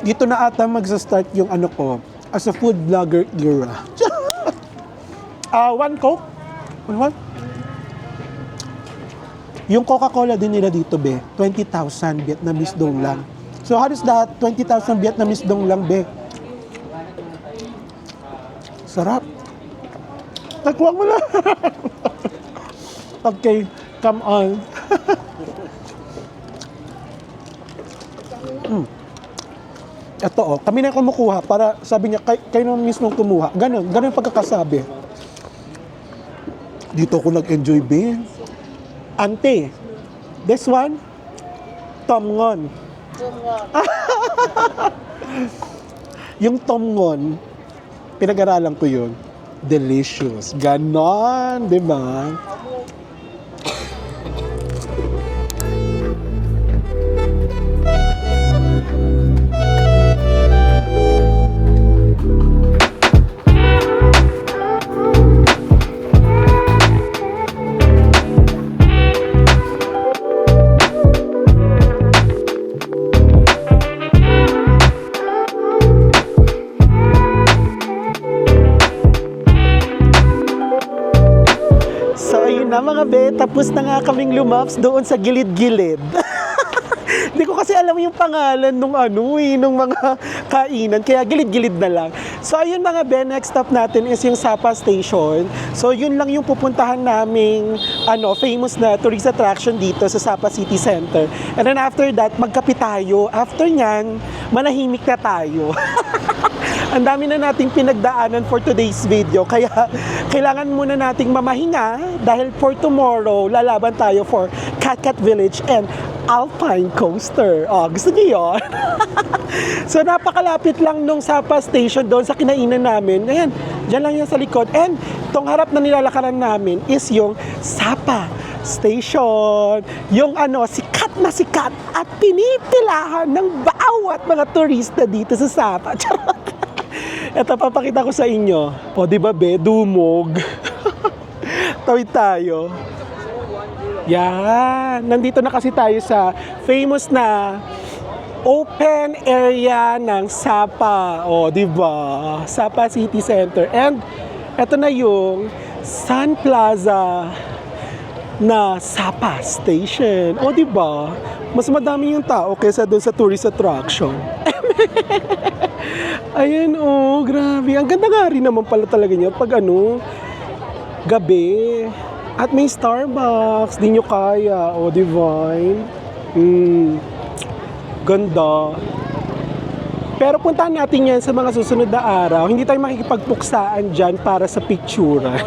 Dito na ata magsa-start yung ano ko as a food vlogger era. One Coke? What? Yung Coca-Cola din nila dito, be. 20,000 Vietnamese dong lang. So how is that? 20,000 Vietnamese dong lang, be. Sarap. Nagkuha mo na. Okay, come on. Ito, oh, kami na kumukuha para sabi niya, kayo naman mismo kumuha. Ganun yung pagkakasabi. Dito ako nag-enjoy, be. Ante, this one, Tom Ngon. Yung Tom Ngon, pinag-aralan ko yun. Delicious. Ganon, di ba? Mga be, tapos na nga kaming lumaps doon sa gilid-gilid. Hindi ko kasi alam yung pangalan nung mga kainan, kaya gilid-gilid na lang. So ayun mga be, next stop natin is yung Sapa Station. So yun lang yung pupuntahan naming famous na tourist attraction dito sa Sapa City Center. And then after that, magkape tayo. After nyan, manahimik na tayo. Ang dami na nating pinagdaanan for today's video, kaya kailangan muna nating mamahinga dahil for tomorrow, lalaban tayo for Cat Village and Alpine Coaster. Oh, gusto niyo yun? So napakalapit lang nung Sapa Station doon sa kinainan namin. Ayan, dyan lang yan sa likod. And tong harap na nilalakaran namin is yung Sapa Station. Yung sikat at pinipilahan ng bawat mga turista dito sa Sapa. Charot! Ito, papakita ko sa inyo. O, di ba, be? Dumog. Tawid tayo. Yan. Nandito na kasi tayo sa famous na open area ng Sapa. O, di ba? Sapa City Center. And, ito na yung Sun Plaza na Sapa Station. O, di ba? Mas madami yung tao kaysa doon sa tourist attraction. Ayan, oh, grabe. Ang ganda nga rin naman pala talaga niya pag gabi. At may Starbucks. Di nyo kaya. O, divine. Ganda. Pero puntahan natin yan sa mga susunod na araw. Hindi tayo makikipagpuksaan dyan para sa picturean.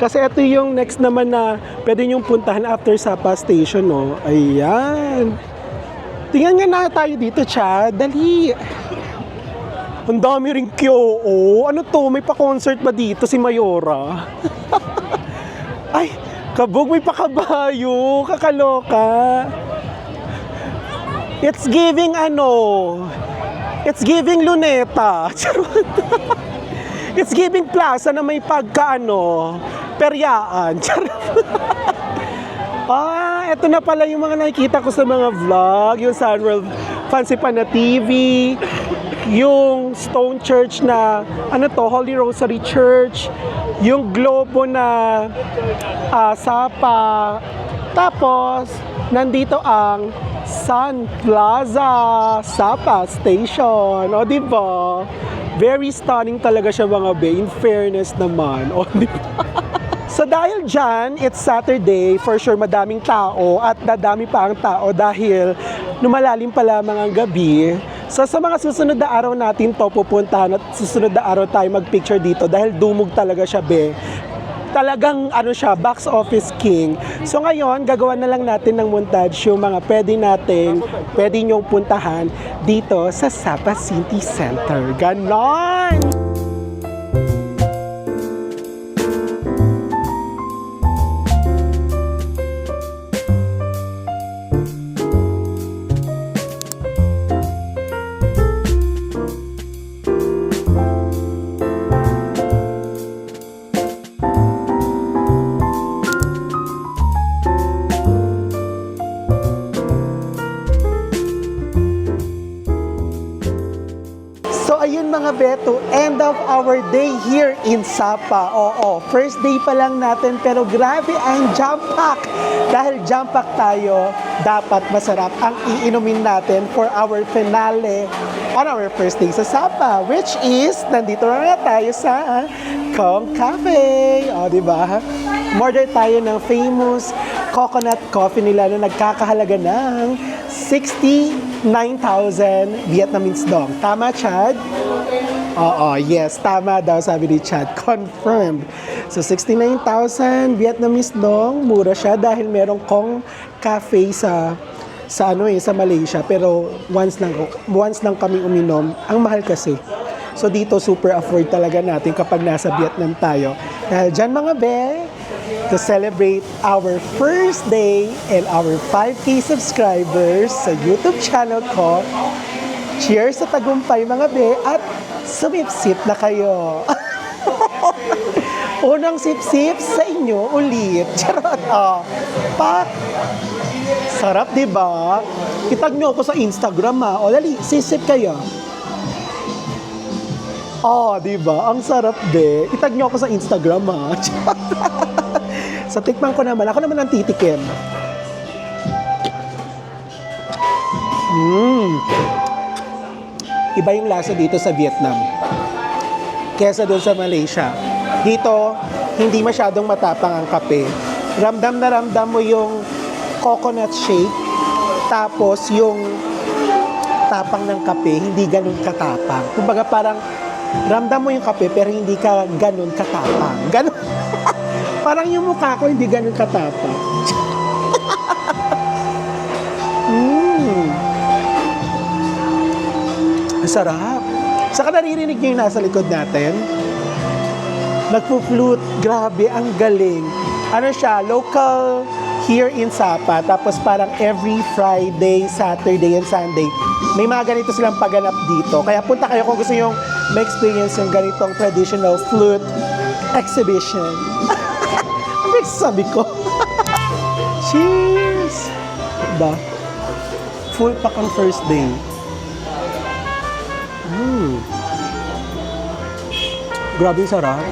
Kasi ito yung next naman na pwede nyong puntahan after Sapa Station, no? Ayan. Tingnan nga na tayo dito, Chad. Dali. Ang dami ring QO. Ano to? May pa-concert ba dito si Mayora? Ay, kabog, may pakabayo. Kakaloka. It's giving It's giving Luneta. Charot. It's giving plaza na may peryaan. Charot. Ito na pala yung mga nakikita ko sa mga vlog. Yung Sunworld Fancy Pana TV. Yung Stone Church na, Holy Rosary Church. Yung Globo na Sapa. Tapos, nandito ang Sun Plaza, Sapa Station. O, diba? Very stunning talaga siya mga be. In fairness naman. O, diba? So dahil dyan, it's Saturday, for sure madaming tao at dadami pa ang tao dahil lumalalim pa lamang ang gabi. So sa mga susunod na araw natin to pupuntahan at susunod na araw tayo magpicture dito dahil dumog talaga siya be. Talagang box office king. So ngayon, gagawa na lang natin ng montage yung mga pwede nyong puntahan dito sa Sapa City Center. Ganon! Ayun mga beto, end of our day here in Sapa. Oo, first day pa lang natin pero grabe ang jump pack. Dahil jump pack tayo, dapat masarap ang iinumin natin for our finale on our first day sa Sapa, which is, nandito na tayo sa Kong Cafe. O, diba? Order tayo ng famous coconut coffee nila na nagkakahalaga ng 69,000 Vietnamese dong. Tama, Chad? Oo, yes, tama daw sabi ni Chad. Confirmed. So, 69,000 Vietnamese dong. Mura siya dahil merong Kong Cafe sa Malaysia. Pero once lang kami uminom, ang mahal kasi. So, dito super afford talaga natin kapag nasa Vietnam tayo. Dahil dyan mga be, to celebrate our first day and our 5K subscribers sa YouTube channel ko. Cheers sa tagumpay mga be at sumipsip na kayo. Unang sip-sip sa inyo ulit. Charot. Pak. Sarap, diba? Itag nyo ako sa Instagram O, dali, sisip kayo. Diba? Ang sarap be. Itag nyo ako sa Instagram So, tikman ko naman. Ako naman ang titikim. Iba yung lasa dito sa Vietnam kesa doon sa Malaysia. Dito, hindi masyadong matapang ang kape. Ramdam na ramdam mo yung coconut shake, tapos yung tapang ng kape, hindi ganun katapang. Kumbaga parang ramdam mo yung kape pero hindi ka ganun katapang. Ganun. Parang yung mukha ko hindi ganun katapang. Sarap. Saka naririnig niyo yung nasa likod natin? Nagpo-flute. Grabe, ang galing. Ano siya, local here in Sapa. Tapos parang every Friday, Saturday, and Sunday, may mga ganito silang pagganap dito. Kaya punta kayo kung gusto yung ma-experience yung ganitong traditional flute exhibition. Ano yung sabi ko? Cheers! Ba? Full pack on first day. Grabe yung sarap.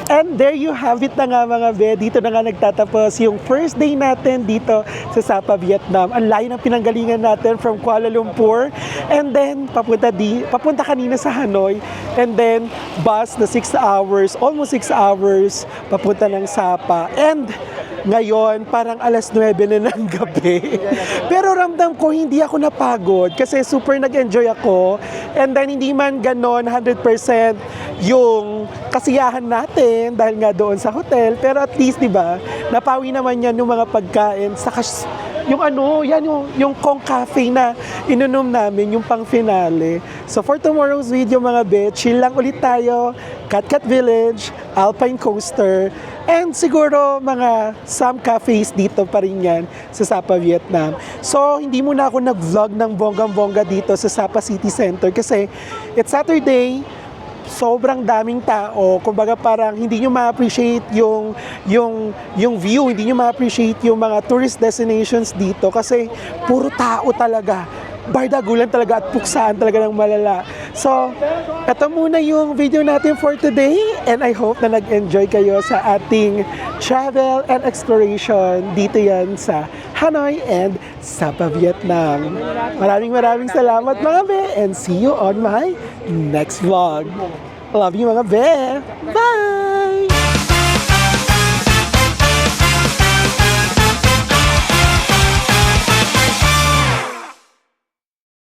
And there you have it na nga mga be. Dito na nga nagtatapos yung first day natin dito sa Sapa, Vietnam. Ang layo ng pinanggalingan natin from Kuala Lumpur. And then, papunta kanina sa Hanoi. And then, bus na 6 hours, almost 6 hours, papunta ng Sapa. And ngayon, parang alas 9 na ng gabi. Pero ramdam ko, hindi ako napagod kasi super nag-enjoy ako. And then, hindi man ganon 100% yung kasiyahan natin dahil nga doon sa hotel. Pero at least, di ba, napawi naman yan yung mga pagkain. Saka yung ano, yan yung Kong Cafe na inunom namin, yung pang finale. So for tomorrow's video mga be, chill lang ulit tayo. Cat Cat Village, Alpine Coaster, and siguro mga some cafes dito pa rin yan sa Sapa, Vietnam. So hindi muna ako nag-vlog ng bonggang-bongga dito sa Sapa City Center kasi it's Saturday, sobrang daming tao. Kumbaga parang hindi nyo ma-appreciate yung view, hindi nyo ma-appreciate yung mga tourist destinations dito kasi puro tao talaga. Bardagulan talaga at puksaan talaga ng malala. So, ito muna yung video natin for today and I hope na nag-enjoy kayo sa ating travel and exploration dito yan sa Hanoi and Sapa, Vietnam. Maraming salamat mga be and see you on my next vlog. Love you mga be! Bye!